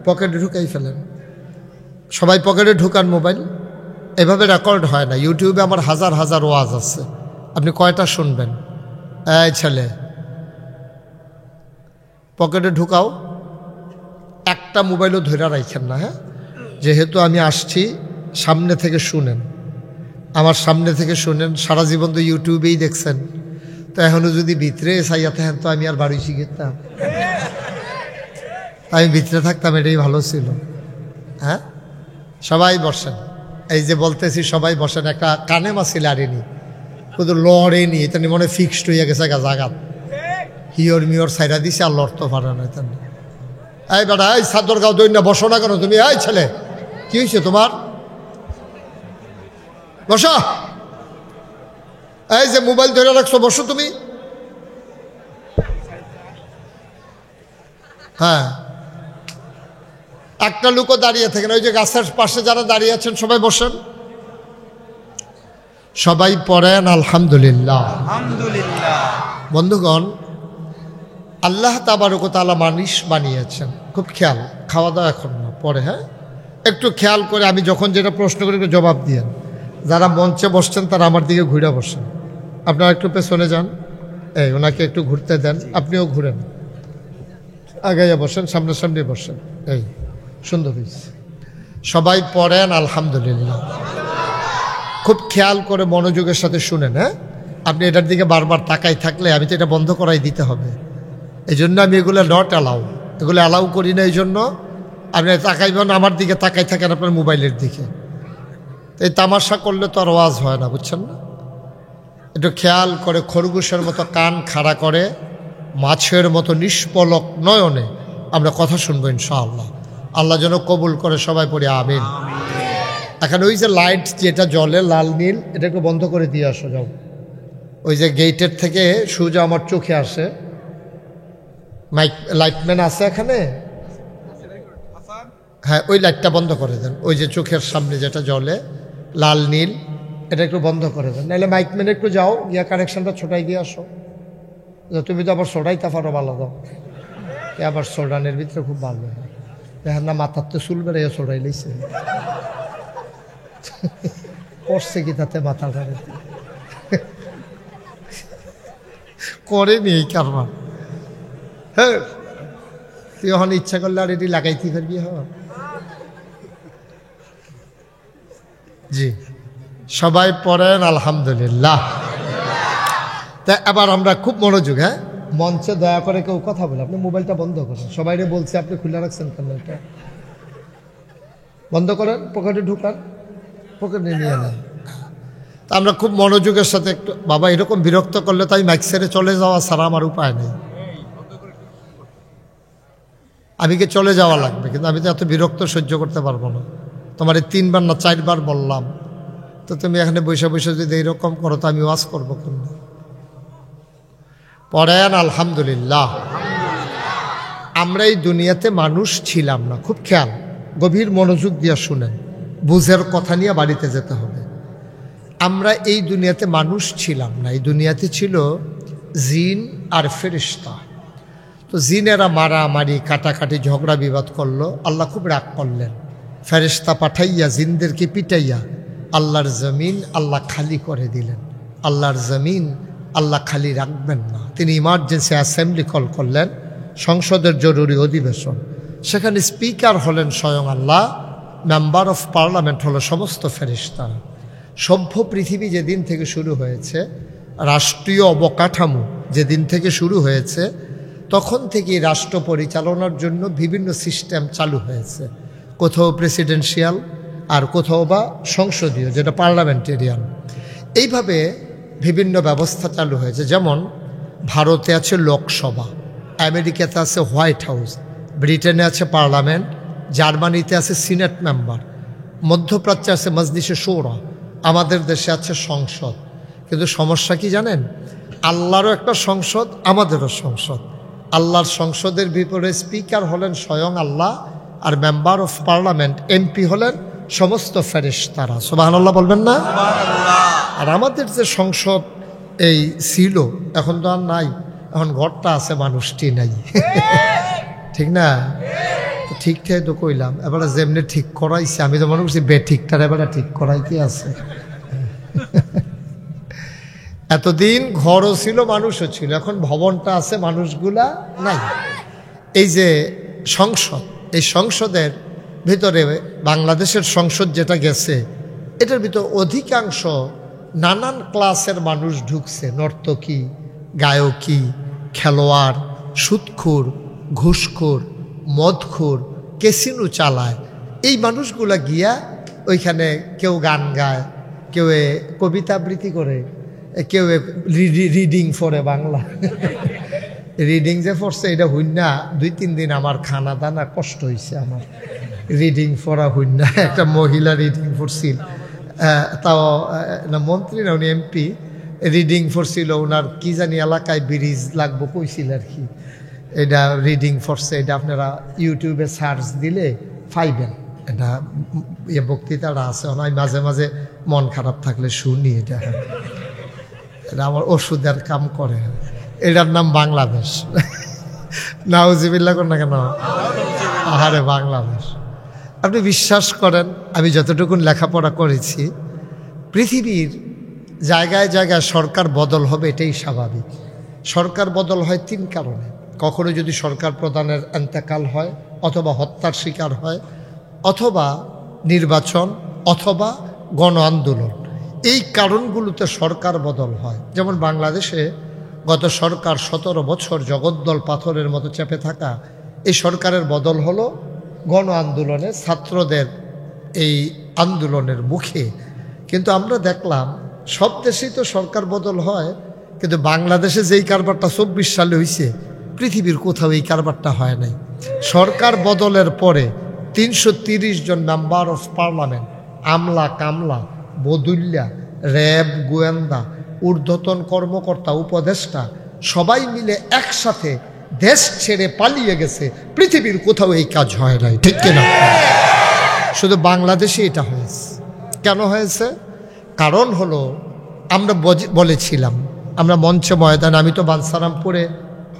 পকেটে ঢুকাই ফেলেন, সবাই পকেটে ঢুকান মোবাইল, এভাবে রেকর্ড হয় না। ইউটিউবে আমার হাজার হাজার ওয়াজ আছে, আপনি কয়টা শুনবেন? এই ছেলে, পকেটে ঢুকাও, একটা মোবাইলও ধরে রাখেন না। হ্যাঁ, যেহেতু আমি আসছি, সামনে থেকে শুনেন, আমার সামনে থেকে শুনেন। সারা জীবন তো ইউটিউবেই দেখছেন, তো এখনও যদি ভিতরে চাইয়া থাকেন তো আমি আর বাড়ি শিখতাম, আমি ভিতরে থাকতাম, এটাই ভালো ছিল। হ্যাঁ, সবাই বসেন, এই যে বলতেছি সবাই বসেন। একটা কানে মাছি লাড়েনি, শুধু লড়েনি, এটা মনে ফিক্সড হইয়া গেছে জাগাত, হিওর মিওর সাইরা দিছে, আর লড়তে পারে না। এই বেটা, এই সাদর গাও দই না, বসো না কেন তুমি? এই ছেলে, কি হয়েছে তোমার? বসো। এই যে মোবাইল ধরে রাখছো, বসো তুমি। হ্যাঁ, একটা লোকও দাঁড়িয়ে থাকেন, ওই যে গাছের পাশে যারা দাঁড়িয়ে আছেন সবাই বসেন, সবাই পড়েন আলহামদুলিল্লাহ। বন্ধুগণ, আল্লাহ তাবারক ওয়া তাআলা মানুষ বানিয়েছেন, খুব খেয়াল, খাওয়া দাওয়া এখন না, পরে। হ্যাঁ, একটু খেয়াল করে আমি যখন যেটা প্রশ্ন করি একটু জবাব দিয়েন। যারা মঞ্চে বসছেন তারা আমার দিকে ঘুরে বসেন, আপনারা একটু পেছনে যান, এই ওনাকে একটু ঘুরতে দেন, আপনিও ঘুরেন, আগে বসেন, সামনাসামনি বসেন। এই সুন্দর হয়েছে, সবাই পড়েন আলহামদুলিল্লাহ। খুব খেয়াল করে মনোযোগের সাথে শুনেন। হ্যাঁ, আপনি এটার দিকে বারবার তাকাই থাকলে আমি তো এটা বন্ধ করাই দিতে হবে, এই জন্য আমি এগুলো নট অ্যালাউ, এগুলো অ্যালাউ করি না। এই জন্য আপনি তাকাইবেন, আমার দিকে তাকাই থাকেন আপনার মোবাইলের দিকে, এই তামাশা করলে তো আর ওয়াজ হয় না, বুঝছেন না? একটু খেয়াল করে খরগোশের মতো কান খাড়া করে, মাছের মতো নিষ্পলক নয়নে আমরা কথা শুনবো ইনশাআল্লাহ। আল্লাহ যেন কবুল করে, সবাই পড়ে আমিন। এখন ওই যে লাইট যেটা জ্বলে লাল নীল, এটা একটু বন্ধ করে দিয়ে আসো, যাও। ওই যে গেটের থেকে সোজা আমার চোখে আসে, লাইটম্যান আছে এখানে? হ্যাঁ, ওই লাইটটা বন্ধ করে দেন, ওই যে চোখের সামনে যেটা জ্বলে লাল নীল, এটা একটু বন্ধ করে দেন। নাহলে মাইকম্যান একটু যাও, গিয়া কানেকশনটা ছোটাই দিয়ে আসো। তুমি তো আবার সোডাইতে পারো, ভালো দাও, আবার সোডানের ভিতরে খুব ভালো হয়। দেখেন না, মাথার তো চুল বেড়ে সোডাই লইছে, করছে কি তাতে? মাথা ধরে করেনি এই কারবার। হ্যাঁ, তুই এখন ইচ্ছা করলে আর এটি লাগাইতে পারবি। জি, সবাই পড়েন আলহামদুলিল্লাহ। তা এবার আমরা খুব মনোযোগ, হ্যাঁ, মঞ্চে দয়া করে কেউ কথা বলে, আপনি মোবাইলটা বন্ধ করেন। সবাই বলছে আপনি খুলে রাখছেন কেন, এটা বন্ধ করেন, পকেটে ঢুকান, পকেটে নিয়ে নেন। তা আমরা খুব মনোযোগের সাথে একটু, বাবা এরকম বিরক্ত করলে তাই মাইক ছেড়ে চলে যাওয়া ছাড়া আমার উপায় নেই। আমি কি চলে যাওয়া লাগবে, কিন্তু আমি তো এত বিরক্ত সহ্য করতে পারবো না। তোমার 3 বার না 4 বার বললাম, তো তুমি এখানে বসে বসে যদি এইরকম করো তো আমি ওয়াজ করবো কেন? পড়েন আলহামদুলিল্লাহ। আমরা এই দুনিয়াতে মানুষ ছিলাম না, খুব খেয়াল, গভীর মনোযোগ দিয়ে শুনেন, বুঝের কথা নিয়ে বাড়িতে যেতে হবে। আমরা এই দুনিয়াতে মানুষ ছিলাম না, এই দুনিয়াতে ছিল জিন আর ফেরেশতা। তো জিনেরা মারামারি কাটাকাটি ঝগড়া বিবাদ করলো, আল্লাহ খুব রাগ করলেন, ফেরেশতা পাঠাইয়া জিনদেরকে পিটাইয়া আল্লাহর জমিন আল্লাহ খালি করে দিলেন। আল্লাহর জমিন আল্লাহ খালি রাখবেন না, তিনি ইমার্জেন্সি অ্যাসেম্বলি কল করলেন, সংসদের জরুরি অধিবেশন। সেখানে স্পিকার হলেন স্বয়ং আল্লাহ, মেম্বার অফ পার্লামেন্ট হলো সমস্ত ফেরেশতারা। সভ্য পৃথিবী যেদিন থেকে শুরু হয়েছে, রাষ্ট্রীয় অবকাঠামো যেদিন থেকে শুরু হয়েছে, তখন থেকে রাষ্ট্র পরিচালনার জন্য বিভিন্ন সিস্টেম চালু হয়েছে। কোথাও প্রেসিডেন্সিয়াল আর কোথাও বা সংসদীয়, যেটা পার্লামেন্টেরিয়ান। এইভাবে বিভিন্ন ব্যবস্থা চালু হয়েছে। যেমন ভারতে আছে লোকসভা, আমেরিকাতে আছে হোয়াইট হাউস, ব্রিটেনে আছে পার্লামেন্ট, জার্মানিতে আছে সিনেট মেম্বার, মধ্যপ্রাচ্যে আছে মজলিসে শোরা, আমাদের দেশে আছে সংসদ। কিন্তু সমস্যা কি জানেন? আল্লাহরও একটা সংসদ, আমাদেরও সংসদ। আল্লাহর সংসদের ভিতরে স্পিকার হলেন স্বয়ং আল্লাহ, আর মেম্বার অফ পার্লামেন্ট এমপি হলেন সমস্ত ফেরেশতারা। সুবহানাল্লাহ বলবেন না? আর আমাদের যে সংসদ এই ছিল, এখন তো আর নাই, এখন ঘরটা আছে, মানুষটি নাই। ঠিক না? ঠিক ঠাক তো কইলাম, এবারে যেমনি ঠিক করাইছে, আমি তো মনে করছি বেঠিকটার এবারে ঠিক করাই কি আছে। এতদিন ঘরও ছিল, মানুষও ছিল, এখন ভবনটা আছে, মানুষগুলা নাই। এই যে সংসদ, এই সংসদের ভিতরে বাংলাদেশের সংসদ যেটা গেছে, এটার ভিতর অধিকাংশ নানান ক্লাসের মানুষ ঢুকছে, নর্তকী, গায়কী, খেলোয়াড়, সুদখোর, ঘুষখোর, মদখোর, ক্যাসিনো চালায়। এই মানুষগুলা গিয়া ওইখানে কেউ গান গায়, কেউ কবিতা আবৃত্তি করে, কেউ রিডিং পড়ে বাংলা। রিডিং যে পড়ছে এটা হইনা 2-3 দিন আমার খানা দানা কষ্ট হয়েছে আমার, রিডিং পড়া হইনা। একটা মহিলা রিডিং পড়ছিল, তাও না মন্ত্রী না, উনি এমপি, রিডিং পড়ছিল, ওনার কি জানি এলাকায় ব্রিজ লাগবো কইছিল আর কি, এটা রিডিং পড়ছে। এটা আপনারা ইউটিউবে সার্চ দিলে পাইবেন, এটা বক্তৃতাটা আছে। আমি মাঝে মাঝে মন খারাপ থাকলে শুনি, এটা এটা আমার ওষুধের কাম করে। এটার নাম বাংলাদেশ। নাউজুবিল্লাহ কর না কেন? আহারে বাংলাদেশ। আপনি বিশ্বাস করেন, আমি যতটুকুন লেখাপড়া করেছি, পৃথিবীর জায়গায় জায়গায় সরকার বদল হবে, এটাই স্বাভাবিক। সরকার বদল হয় 3 কারণে। কখনো যদি সরকার প্রধানের এন্তেকাল হয়, অথবা হত্যার শিকার হয়, অথবা নির্বাচন, অথবা গণ আন্দোলন। এই কারণগুলোতে সরকার বদল হয়। যেমন বাংলাদেশে গত সরকার 17 বছর জগদ্দল পাথরের মতো চেপে থাকা, এই সরকারের বদল হলো গণ আন্দোলনে, ছাত্রদের এই আন্দোলনের মুখে। কিন্তু আমরা দেখলাম সব দেশেই তো সরকার বদল হয়, কিন্তু বাংলাদেশে যেই কারবারটা 24 সালে হয়েছে, পৃথিবীর কোথাও এই কারবারটা হয় নাই। সরকার বদলের পরে 330 জন মেম্বার অফ পার্লামেন্ট, আমলা কামলা, বদুল্যা, র্যাব, গোয়েন্দা, ঊর্ধ্বতন কর্মকর্তা, উপদেষ্টা, সবাই মিলে একসাথে দেশ ছেড়ে পালিয়ে গেছে। পৃথিবীর কোথাও এই কাজ হয় নাই, ঠিক কিনা? শুধু বাংলাদেশে এটা হয়েছে। কেন হয়েছে? কারণ হলো, আমরা বলেছিলাম, আমরা মঞ্চে ময়দানে, আমি তো বাঞ্ছারামপুরে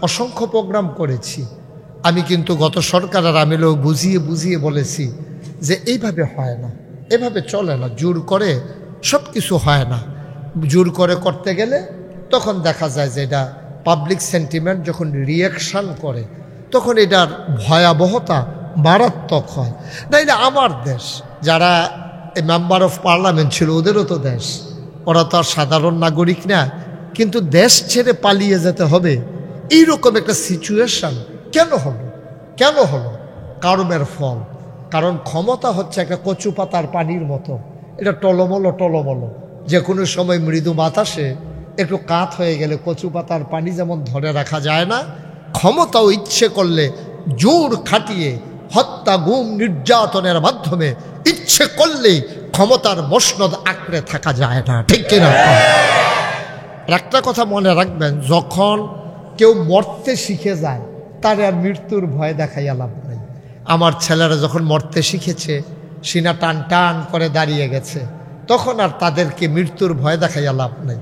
অসংখ্য প্রোগ্রাম করেছি। আমি কিন্তু গত সরকারের আমিলেও বুঝিয়ে বুঝিয়ে বলেছি যে এইভাবে হয় না, এভাবে চলে না, জোর করে সব কিছু হয় না। জোর করে করতে গেলে তখন দেখা যায় যে এটা পাবলিক সেন্টিমেন্ট যখন রিয়াকশান করে, তখন এটার ভয়াবহতা মারাত্মক হয়। নাইলে আমার দেশ যারা মেম্বার অফ পার্লামেন্ট ছিল ওদেরও তো দেশ, ওরা তো আর সাধারণ নাগরিক না, কিন্তু দেশ ছেড়ে পালিয়ে যেতে হবে এইরকম একটা সিচুয়েশন কেন হলো? কেন হলো? কর্মের ফল। কারণ ক্ষমতা হচ্ছে একটা কচু পাতার পানির মতো, এটা টলমলো টলমলো, যে কোনো সময় মৃদু বাতাসে একটু কাত হয়ে গেলে কচু পাতার পানি যেমন ধরে রাখা যায় না, ক্ষমতাও ইচ্ছে করলে জোর খাটিয়ে হত্যা, গুম, নির্যাতনের মাধ্যমে ইচ্ছে করলেই ক্ষমতার মসনদ আঁকড়ে থাকা যায় না, ঠিক কিনা? একটা কথা মনে রাখবেন, যখন কেউ মরতে শিখে যায় তার আর মৃত্যুর ভয় দেখাইয়া লাভ নাই। আমার ছেলেরা যখন মরতে শিখেছে, সিনা টান টান করে দাঁড়িয়ে গেছে, তখন আর তাদেরকে মৃত্যুর ভয় দেখাইয়া লাভ নাই।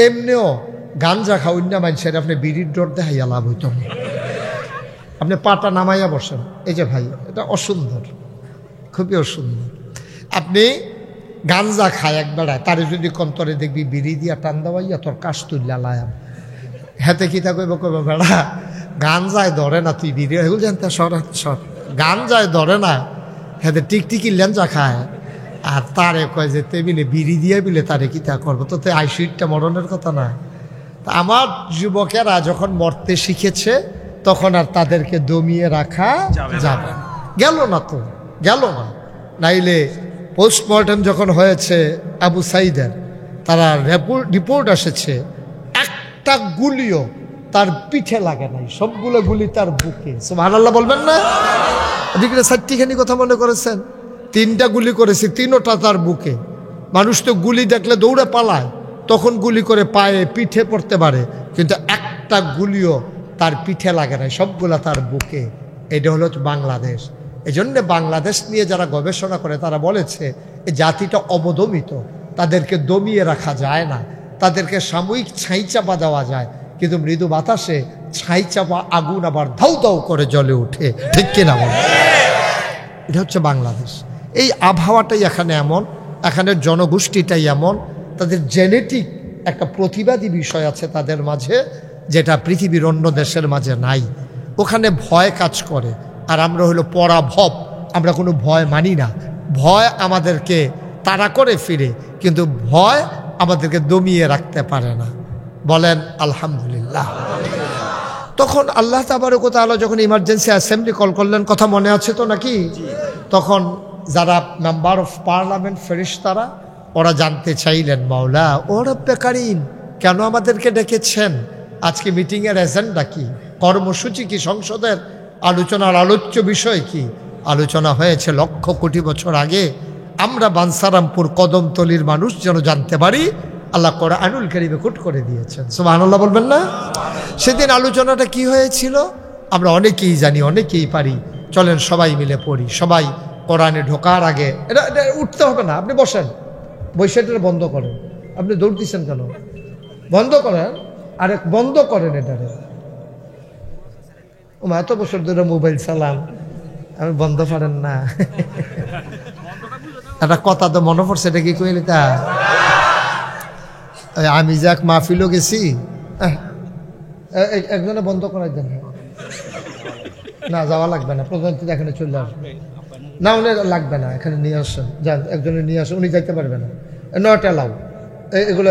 এমনিও গাঞ্জা খাওয়া মানুষের আপনি বিড়ির ডর দেখাইয়া লাভ হইত না। আপনি পাটা নামাইয়া বসেন, এই যে ভাই এটা অসুন্দর, খুবই অসুন্দর। আপনি গাঞ্জা খায় এক বেড়ায়, তারে যদি কন্তরে দেখবি বিড়ি দিয়া টান দেওয়াইয়া তোর কাশ তুললা লায়াম, হেতে কি তা কইব, কইব বেড়া গাঞ্জায় ধরে না, তুই বিড়ি এগুলো জানতে সর সর, গাঞ্জায় ধরে না, হেতে টিকটিকি লেঞ্জা খায়, আর তারে কয় যে টেবিলে বিড়ি দিয়ে বিলে তারে কি তা করবো, তো আইসিটটা মরণের কথা না। তা আমার যুবকেরা যখন মরতে শিখেছে তখন আর তাদেরকে দমিয়ে রাখা যাবে। গেল না তো, গেল না। নাইলে পোস্টমর্টম যখন হয়েছে আবু সাইদের, তারা রিপোর্ট এসেছে একটা গুলিও তার পিঠে লাগে নাই, সবগুলো গুলি তার বুকে। সুবহানাল্লাহ বলবেন না? ওদিকে চারটিখানি কথা মনে করেছেন, 3টা গুলি করেছে, 3টা তার বুকে। মানুষ তো গুলি দেখলে দৌড়ে পালায়, তখন গুলি করে পায়ে পিঠে পড়তে পারে, কিন্তু একটা গুলিও তার পিঠে লাগে নাই, সবগুলা তার বুকে। এটা হলো বাংলাদেশ। এই জন্য বাংলাদেশ নিয়ে যারা গবেষণা করে তারা বলেছে এই জাতিটা অবদমিত, তাদেরকে দমিয়ে রাখা যায় না, তাদেরকে সাময়িক ছাই চাপা দেওয়া যায়, কিন্তু মৃদু বাতাসে ছাই চাপা আগুন আবার ধাউ ধাউ করে জ্বলে ওঠে, ঠিক কিনা বল? এটা হচ্ছে বাংলাদেশ। এই আবহাওয়াটাই এখানে এমন, এখানের জনগোষ্ঠীটাই এমন, তাদের জেনেটিক একটা প্রতিবাদী বিষয় আছে তাদের মাঝে, যেটা পৃথিবীর অন্য দেশের মাঝে নাই। ওখানে ভয় কাজ করে, আর আমরা হলো পরাভব, আমরা কোনো ভয় মানি না। ভয় আমাদেরকে তাড়া করে ফিরে, কিন্তু ভয় আমাদেরকে দমিয়ে রাখতে পারে না। বলেন আলহামদুলিল্লাহ। তখন আল্লাহ তাবারক ওয়া তাআলা যখন ইমার্জেন্সি অ্যাসেম্বলি কল করলেন, কথা মনে আছে তো নাকি? তখন যারা মেম্বার অফ পার্লামেন্ট ফেরেশতারা, ওরা জানতে চাইলেন, মাওলা ও রব্বে কারীম, কেন আমাদেরকে ডেকেছেন? আজকে মিটিংয়ের এজেন্ডা কি? কর্মসূচি কি? সংসদের আলোচনার আলোচ্য বিষয় কি? আলোচনা হয়েছে লক্ষ কোটি বছর আগে। আমরা বানসারামপুর কদমতলির মানুষ যেন জানতে পারি, আল্লাহ কোরআনুল কারীমে কোট করে দিয়েছেন। সুবহানাল্লাহ বলবেন না? সেদিন আলোচনাটা কি হয়েছিল আমরা অনেকেই জানি, অনেকেই পারি। চলেন সবাই মিলে পড়ি। সবাই কোরআনে ঢোকার আগে, এটা উঠতে হবে না, আপনি বসেন, বৈশাখটা বন্ধ করেন। আপনি দৌড় দিচ্ছেন কেন? বন্ধ করেন, আরে বন্ধ করেন এটারে। এত বছর ধরে মোবাইল চালান, আমি বন্ধ পারেন না? একটা কথা তো মনে পড়ছে, এটা কি কইলি তা? আমি যাক মাহফিলও গেছি, একজনে বন্ধ করাই দেন না, যাওয়া লাগবে না, প্রধানমন্ত্রী এখানে চলে আসবে না, উনি লাগবে না, এখানে নিয়ে আসেন, যান একজনে নিয়ে আসেন, উনি যাইতে পারবে না, নট অ্যালাউ। এগুলো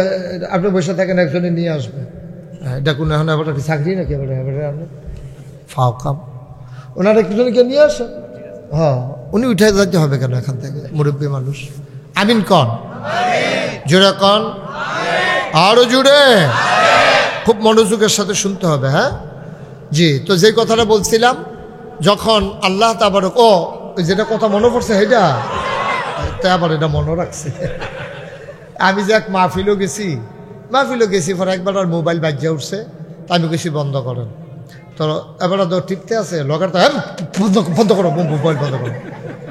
আপনি বসে থাকেন, একজনে নিয়ে আসবে। এটা কোনো এখন আবার চাকরি নাকি এবারে ফাও কাম, ওনারা একজনকে নিয়ে আসেন। হ্যাঁ, উনি উঠে যাইতে হবে কেন এখান থেকে? মুরব্বী মানুষ। আমিন কন, জোরে কন, আরো জুড়ে, খুব মনোযোগের সাথে শুনতে হবে। হ্যাঁ জি, তো যে কথাটা বলছিলাম, যখন আল্লাহ তাবারক, ও যেটা কথা মনে পড়ছে সেটা তা আবার এটা মনে রাখছে। আমি যে এক মাহফিলও গেছি পরে একবার আর মোবাইল বাজিয়ে উঠছে, তা আমি গেছি বন্ধ করেন। তো এবার তো টিপতে আছে লগার, তো বন্ধ করো মোবাইল বন্ধ করো।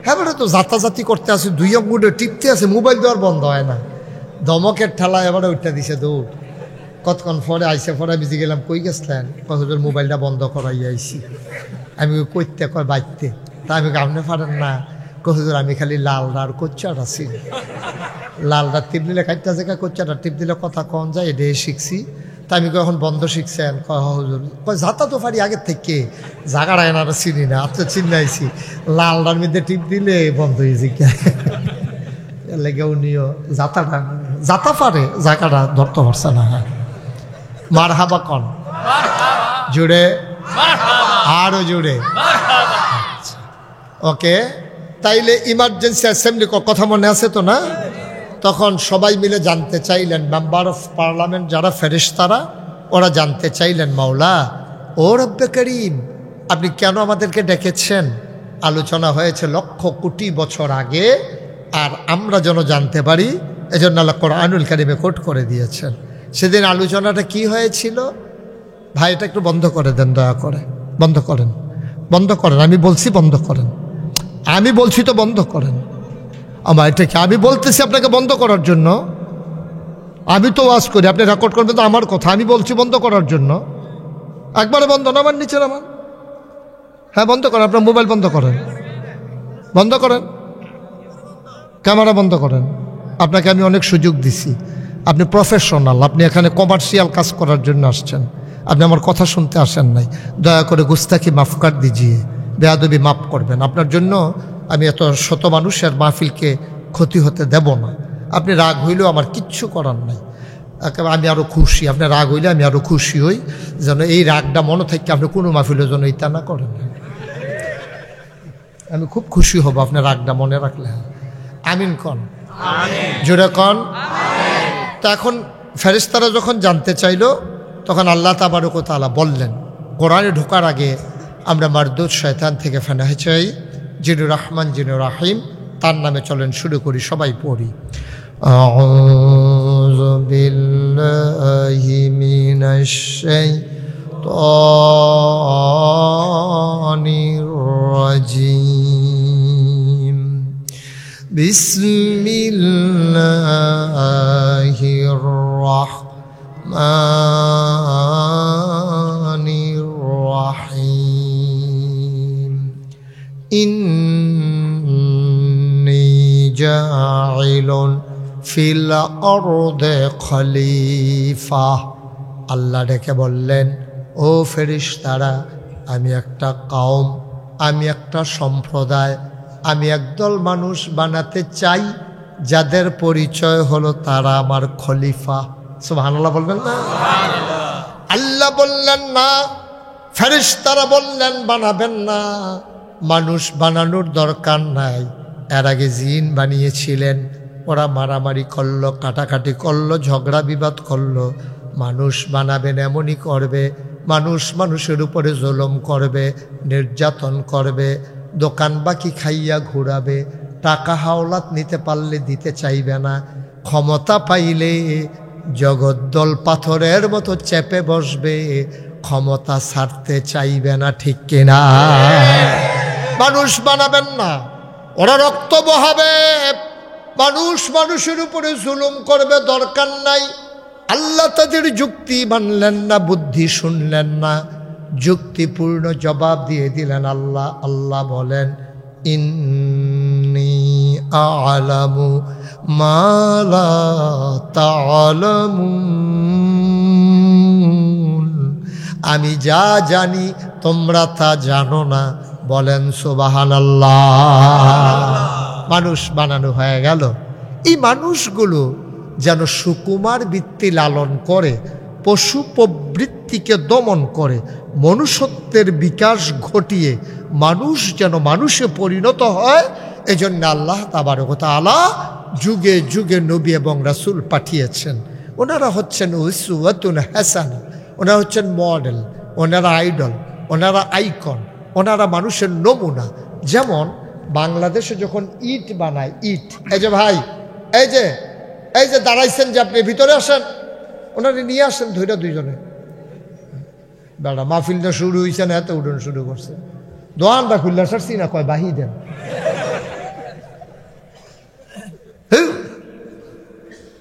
হ্যাঁ বেটা তো যাতাযাতি করতে আছে, 2 অঙ্গুলে টিপতে আছে, মোবাইল দেওয়ার বন্ধ হয় না। ধমকের ঠেলা এবারে উঠতে দিছে দৌড়। কতক্ষণ পরে আইসে, পরে বুঝে গেলাম কই গেছিলেন, কতজন মোবাইলটা বন্ধ করাই আইসি। আমি কইতে কয় বাইতে, তা আমি আপনি পারেন না, কতজন আমি খালি লালডা আর কোচ্চাটা আছি, লালডা টিপ দিলে খাইতে আছে, কোচ্চাটা টিপ দিলে কথা কন যায়, এটাই শিখছি। তা আমি এখন বন্ধ শিখছেন, কয় হুজুর, কয় যাতা তো পারি আগের থেকে, জাগাড়া এনারা চিনি না, আচ্ছা চিনাইছি, লালটার মধ্যে টিপ দিলে বন্ধ হয়েছে লেগে উনিও যাতা পারে, জায়গাটা ধরতে পারছে না। হ্যাঁ, মার হাবা কন জুড়ে, আরো জুড়ে। ওকে, তাইলে ইমার্জেন্সি অ্যাসেম্বলি কথা মনে আছে তো না? তখন সবাই মিলে জানতে চাইলেন, মেম্বার অফ পার্লামেন্ট যারা ফেরেশতারা, ওরা জানতে চাইলেন, মাওলা ও রব্বে করিম, আপনি কেন আমাদেরকে ডেকেছেন? আলোচনা হয়েছে লক্ষ কোটি বছর আগে, আর আমরা যেন জানতে পারি, এজন্য আল্লাহ কোরআনুল কারীমে কোট করে দিয়েছেন। সেদিন আলোচনাটা কি হয়েছিল? ভাই এটা একটু বন্ধ করে দেন, দয়া করে বন্ধ করেন, বন্ধ করেন, আমি বলছি বন্ধ করেন, আমি বলছি তো বন্ধ করেন। আমার এটা কি আমি বলতেছি আপনাকে বন্ধ করার জন্য? আমি তো ওয়াজ করি, আপনি রেকর্ড করবেন তো আমার কথা, আমি বলছি বন্ধ করার জন্য। একবারে বন্ধ না, আমার নিচে নামান। হ্যাঁ বন্ধ করেন, আপনার মোবাইল বন্ধ করেন, বন্ধ করেন, ক্যামেরা বন্ধ করেন। আপনাকে আমি অনেক সুযোগ দিছি, আপনি প্রফেশনাল, আপনি এখানে কমার্শিয়াল কাজ করার জন্য আসছেন, আপনি আমার কথা শুনতে আসেন নাই। দয়া করে গুস্তাকি মাফ কর দিজিয়ে, বেয়াদবি মাফ করবেন। আপনার জন্য আমি এত শত মানুষের মাহফিলকে ক্ষতি হতে দেব না। আপনি রাগ হইলেও আমার কিচ্ছু করার নাই, আমি আরও খুশি। আপনি রাগ হইলে আমি আরও খুশি হই, যেন এই রাগটা মনে থেকে আপনি কোনো মাহফিলের জন্য ইতা না করেন। আমি খুব খুশি হব আপনি রাগটা মনে রাখলে। আমিন কন, জোরে কন। তা এখন ফেরেশতারা যখন জানতে চাইল, তখন আল্লাহ তাবারক ওয়া তাআলা বললেন, কোরআনে ঢোকার আগে আমরা মারদুদ শয়তান থেকে ফেনাহে চাই, যিনি রহমান যিনি রাহিম, তার নামে চলেন শুরু করি, সবাই পড়ি। আউযু বিল্লাহি মিনাশ শাইতানির রাজিম। বিসমিল্লাহির রাহমানির রাহিম। ইন্নী জাইলুন ফিল আরদে খলিফা। আল্লাহ ডেকে বললেন, ও ফেরেশতারা, আমি একটা কওম, আমি একটা সম্প্রদায়, আমি একদল মানুষ বানাতে চাই, যাদের পরিচয় হলো তারা আমার খলিফা। সুবহানাল্লাহ বলবেন না? আল্লাহ বললেন না, ফেরেশতারা বললেন বানাবেন না, মানুষ বানানোর দরকার নাই। এর আগে জিন বানিয়েছিলেন, ওরা মারামারি করলো, কাটাকাটি করলো, ঝগড়া বিবাদ করলো। মানুষ বানাবেন এমনই করবে, মানুষ মানুষের উপরে জুলুম করবে, নির্যাতন করবে, দোকান বাকি খাইয়া ঘুরাবে, টাকা হাওলাত নিতে পারলে দিতে চাইবে না, ক্ষমতা পাইলে জগদ্দল পাথরের মতো চেপে বসবে, ক্ষমতা ছাড়তে চাইবে না, ঠিক কিনা? মানুষ বানাবেন না, ওরা রক্ত বহাবে, মানুষ মানুষের উপরে জুলুম করবে, দরকার নাই। আল্লাহ তাদের যুক্তি মানলেন না, বুদ্ধি শুনলেন না, যুক্তিপূর্ণ জবাব দিয়ে দিলেন আল্লাহ। আল্লাহ বলেন, ইন্নী আ'লামু মা লা তা'লামুন, আমি যা জানি তোমরা তা জানো না। বলেন সুবহানাল্লাহ। মানুষ বানানো হয়ে গেল। এই মানুষগুলো যেন সুকুমার বৃত্তি লালন করে, পশু প্রবৃত্তিকে দমন করে, মনুষ্যত্বের বিকাশ ঘটিয়ে মানুষ যেন মানুষে পরিণত হয়, এজন্য আল্লাহ তাবারক ওয়া তাআলা যুগে যুগে নবী এবং রাসূল পাঠিয়েছেন। ওনারা হচ্ছেন উসওয়াতুন হাসানা, ওনারা হচ্ছেন মডেল, ওনারা আইডল, ওনারা আইকন, ওনারা মানুষের নমুনা। যেমন বাংলাদেশে যখন ইট বানায়, ইট, এই যে ভাই, এই যে দাঁড়াইছেন, যে আপনি ভিতরে আসেন, ওনারা নিয়ে আসেন ধৈর্য দুইজনে। বেড়া মাহফিলটা শুরু হয়েছে না, এত উঠোন শুরু করছে, দোয়ানটা খুললে সারছি না, কয় বাহি দেন।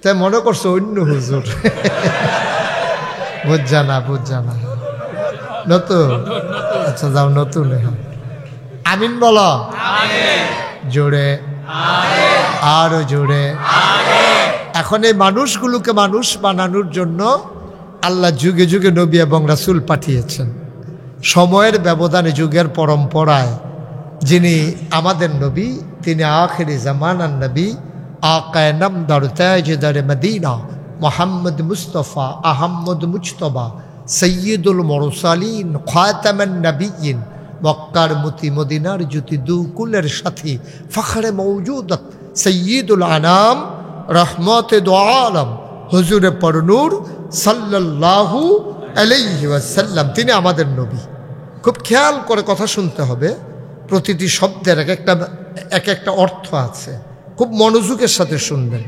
তাই মনে করছো অন্য হুজুর। বুঝা না নতুন, আচ্ছা যাও নতুন। আমিন বলো, জোরে, আরো জোরে। এখন এই মানুষগুলোকে মানুষ বানানোর জন্য আল্লাহ যুগে যুগে নবী এবং রাসূল পাঠিয়েছেন। সময়ের ব্যবধানে, যুগের পরম্পরায় যিনি আমাদের নবী, তিনি আখিরি জামানার নবী, আকায়ে নামদার তাজদার মদিনা মুহাম্মদ মুস্তাফা আহমদ মুজতবা সৈয়দুল মুরসালিন খাতামান নবিয়্যিন, মক্কার মতি মদিনার জ্যোতি দুকুলের সাথী ফখরে মওজুদত সৈয়দুল আনাম রহমতে দো আলম হুজুরে পরনূর সাল্লাল্লাহু আলাইহি ওয়াসাল্লাম, তিনি আমাদের নবী। খুব খেয়াল করে কথা শুনতে হবে, প্রতিটি শব্দের এক একটা অর্থ আছে, খুব মনোযোগের সাথে শুনবেন।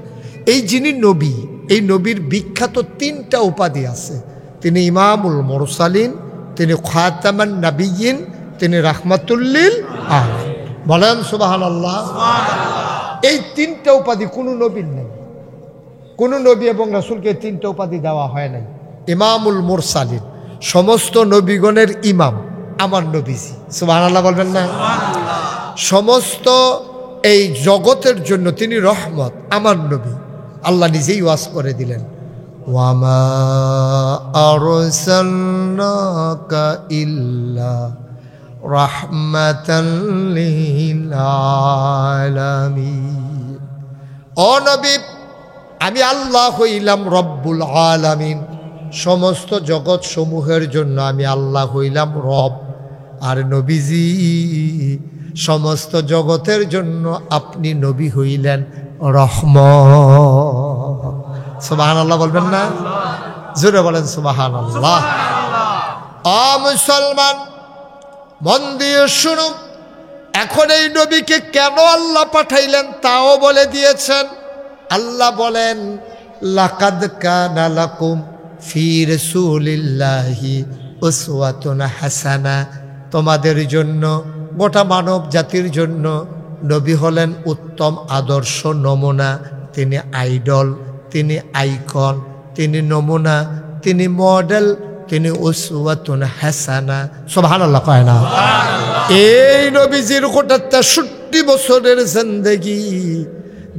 এই যিনি নবী, এই নবীর বিখ্যাত 3টা উপাধি আছে। তিনি ইমামুল মুরসালিন, তিনি খাতামান নবিয়্যিন, তিনি রাহমাতুল্লিল আলামিন। বলেন সুবহানাল্লাহ। এই 3টা উপাধি কোনো নবীর নেই, কোনো নবী এবং রাসূলকে 3টা উপাধি দেওয়া হয় নাই। ইমামুল মুরসালিন, সমস্ত নবীগণের ইমাম আমার নবীজি, সুবহানাল্লাহ বলবেন না? সমস্ত এই জগতের জন্য তিনি রহমত, আমার নবী। আল্লাহ নিজেই ওয়াজ করে দিলেন, ওয়ামা আরসালনাকা ইল্লা রাহমাতাল লিল আলামিন। ও নবী, আমি আল্লাহ হইলাম রব্বুল আলামিন, সমস্ত জগৎ সমূহের জন্য আমি আল্লাহ হইলাম রব। আর নবীজি, সমস্ত জগতের জন্য আপনি নবী হইলেন রহমত। সুবহানাল্লাহ বলবেন না? জোরে বলেন সুবহানাল্লাহ। ও মুসলমান, মন দিয়ে শুনুন, এখন এই নবীকে কেন আল্লাহ পাঠাইলেন তাও বলে দিয়েছেন। আল্লাহ বলেন, লাকাদ কানা লাকুম ফি রাসূলিল্লাহি উসওয়াতুন হাসানা, তোমাদের জন্য, গোটা মানব জাতির জন্য নবী হলেন উত্তম আদর্শ নমুনা। তিনি আইডল, তিনি আইকন, তিনি নমুনা, তিনি মডেল, তিনি উসওয়াতুন হাসানা। সুবহানাল্লাহ কয় না? এই নবীজির গোটা 63 বছরের জিন্দেগি,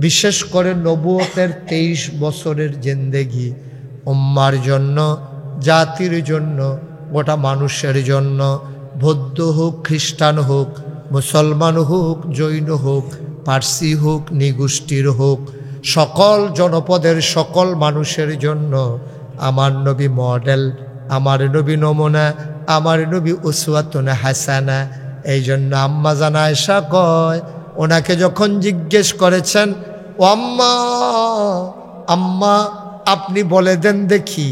বিশেষ করে নবুয়তের 23 বছরের জিন্দেগি উম্মার জন্য, জাতির জন্য, গোটা মানুষের জন্য, বৌদ্ধ হোক, খ্রিস্টান হোক, মুসলমান হোক, জৈন হোক, পার্সি হোক, নিগোষ্ঠীর হোক, সকল জনপদের সকল মানুষের জন্য আমার নবী মডেল, আমার নবী নমুনা, আমার নবী উসওয়াতুন হাসানা। এই জন্য আম্মা জান আয়েশা কয়, ওনাকে যখন জিজ্ঞেস করেছেন, ও আম্মা, আম্মা আপনি বলে দেন দেখি,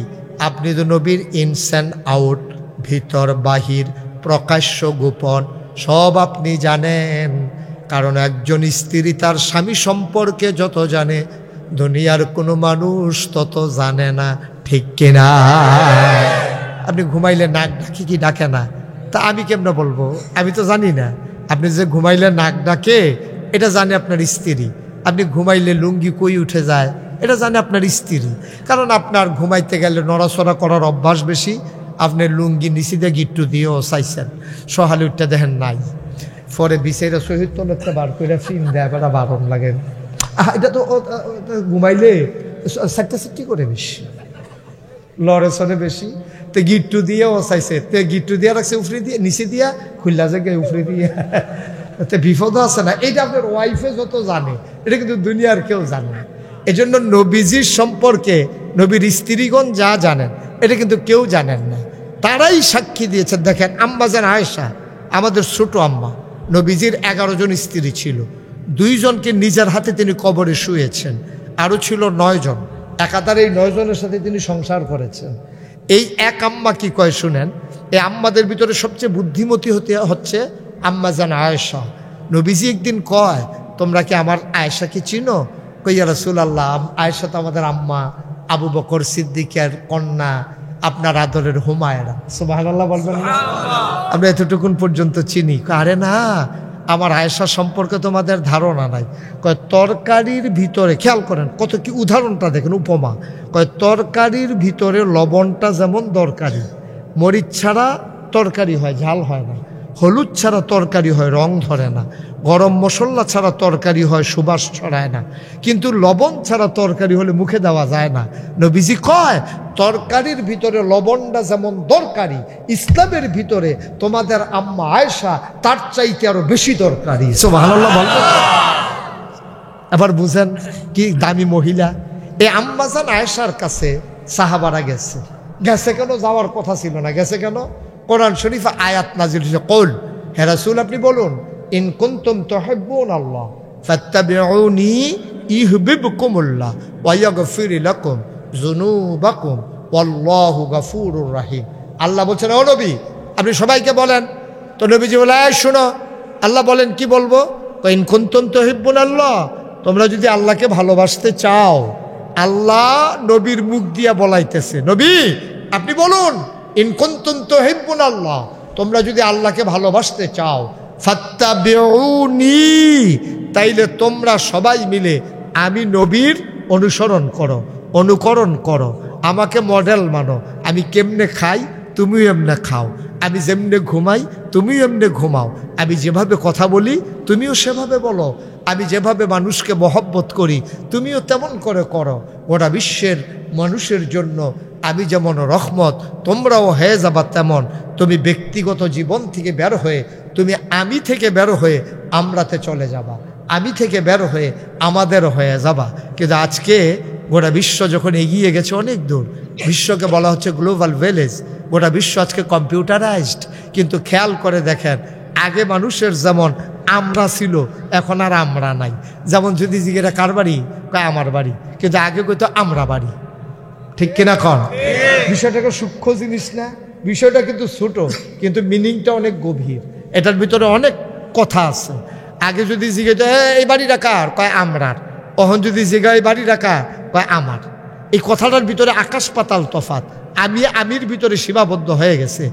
আপনি তো নবীর ইনস অ্যান্ড আউট, ভিতর বাহির, প্রকাশ্য গোপন সব আপনি জানেন। কারণ একজন স্ত্রী তার স্বামী সম্পর্কে যত জানে, দুনিয়ার কোনো মানুষ তত জানে না, ঠিক কিনা? আপনি ঘুমাইলে নাক ডাকি কি ডাকে না? তা আমি কেমনে বলবো? আমি তো জানি না। আপনি যে ঘুমাইলে নাক ডাকে এটা জানে আপনার স্ত্রী, আপনি ঘুমাইলে লুঙ্গি কই উঠে যায় এটা জানে আপনার স্ত্রী। কারণ আপনার ঘুমাইতে গেলে নড়াচড়া করার অভ্যাস বেশি, আপনি লুঙ্গি নিচি দিয়ে গিট্টু দিয়েও চাইছেন, সহালে উঠতে দেখেন নাই, পরে বিছাইরা শহীদ তলতে বার করে ফিন দেয়, বেড়া বারণ লাগে। এটা তো ঘুমাইলে সাইটটা করে বেশি, লড়ে সরে বেশি, তো গিট্টু দিয়েও চাইছে, তো গিট্টু দিয়ে রাখছে উফরি দিয়ে, নিচে দিয়া খুললা জায়গায় উফরি দিয়ে, তো বিপদও আছে না। এটা আপনার ওয়াইফে যত জানে, এটা কিন্তু দুনিয়ার কেউ জানে না। এই জন্য নবীজির সম্পর্কে নবীর স্ত্রীগণ যা জানেন এটা কিন্তু কেউ জানেন না, তারাই সাক্ষী দিয়েছেন। দেখেন আম্মা জান আয়েশা, আমাদের ছোট আম্মা, নবীজির 11 জন স্ত্রী ছিল, 2 জনকে নিজের হাতে তিনি কবরে শুয়েছেন, আরও ছিল 9 জন, একাধারে এই 9 জনের সাথে তিনি সংসার করেছেন। এই এক আম্মা কি কয় শুনেন, এই আম্মাদের ভিতরে সবচেয়ে বুদ্ধিমতী হচ্ছে আম্মা জান আয়েশা। নবীজি একদিন কয়, তোমরা কি আমার আয়েশাকে চিনো? কইয়া রাসূলুল্লাহ, আয়েশা তো আমাদের আম্মা, আবু বকর সিদ্দিকের কন্যা, আপনার আদরের হুমায়রা। সুবহানাল্লাহ বলবেন না? আমরা এতটুকুন পর্যন্ত চিনি। আরে না, আমার আয়েশা সম্পর্কে তোমাদের ধারণা নাই। কয় তরকারির ভিতরে, খেয়াল করেন কত কি উদাহরণটা দেখেন, উপমা। কয় তরকারির ভিতরে লবণটা যেমন দরকারি, মরিচ ছাড়া তরকারি হয়, ঝাল হয় না। হলুদ ছাড়া তরকারি হয় রং ধরে না, গরম মশলা ছাড়া তরকারি হয় সুবাস ছড়ায় না, কিন্তু লবণ ছাড়া তরকারি হলে মুখে দেওয়া যায় না। নবীজি কয় তরকারির ভিতরে লবণটা যেমন দরকারি, ইসলামের ভিতরে তোমাদের আম্মা আয়েশা তার চাইতে আরো বেশি দরকারি। সুবহানাল্লাহ বলতে এবার বুঝেন কি দামি মহিলা। এই আম্মাজান আয়েশার কাছে সাহাবারা গেছে কেন? যাওয়ার কথা ছিল না, গেছে কেন? কোরআন শরীফে আয়াত নাজিল হয়েছে, কল হে রাসূল আপনি বলুন, ইন কুনতুম তুহিব্বুনাল্লাহ ফাত্তাবিউনি ইউহিব্বুকুমুল্লাহ ওয়া ইয়াগফির লাকুম যুনুবাকুম ওয়াল্লাহু গফুরুর রহিম। আল্লাহ বলছেন ও নবী আপনি সবাইকে বলেন। তো নবীজি বলে শোনো, আল্লাহ বলেন কি বলবো? ইন কুনতুম তুহিব্বুনাল্লাহ, তোমরা যদি আল্লাহকে ভালোবাসতে চাও, আল্লাহ নবীর মুখ দিয়া বলাইতেছে, নবী আপনি বলুন ইন কুনতুম তুহিব্বুনাল্লাহ, তোমরা যদি আল্লাহকে ভালোবাসতে চাও, ফাত্তাবিউনি, তাইলে তোমরা সবাই মিলে আমি নবীর অনুকরণ করো, আমাকে মডেল মানো। আমি কেমনে খাই তুমিও এমনে খাও, আমি যেমনে ঘুমাই তুমিও এমনে ঘুমাও, আমি যেভাবে কথা বলি তুমিও সেভাবে বলো, আমি যেভাবে মানুষকে মহব্বত করি তুমিও তেমন করে করো। গোটা বিশ্বের মানুষের জন্য আমি যেমন রহমত, তোমরাও হয়ে যাবা তেমন। তুমি ব্যক্তিগত জীবন থেকে বের হয়ে তুমি আমি থেকে বের হয়ে আমরাতে চলে যাবা, আমি থেকে বের হয়ে আমাদের হয়ে যাবা। কিন্তু আজকে গোটা বিশ্ব যখন এগিয়ে গেছে অনেক দূর, বিশ্বকে বলা হচ্ছে গ্লোবাল ভিলেজ, গোটা বিশ্ব আজকে কম্পিউটারাইজড। কিন্তু খেয়াল করে দেখেন আগে মানুষের যেমন আমরা ছিল এখন আর আমরা নাই। যেমন যদি জিজ্ঞেরা কার বাড়ি, কয় আমার বাড়ি, কিন্তু আগে কইতো আমরা বাড়ি। ঠিক কিনা কন? বিষয়টাকে সূক্ষ্ম জিনিস না, বিষয়টা কিন্তু ছোট কিন্তু মিনিংটা অনেক গভীর, এটার ভিতরে অনেক কথা আছে। আগে যদি জিজ্ঞেস এই বাড়িটা কার, কয় আমরার। অহন যদি জিজ্ঞাসা এই বাড়িটা কার, কয় আমার। এই কথাটার ভিতরে আকাশ পাতাল তফাৎ। আমির ভিতরে সীমাবদ্ধ হয়ে গেছে।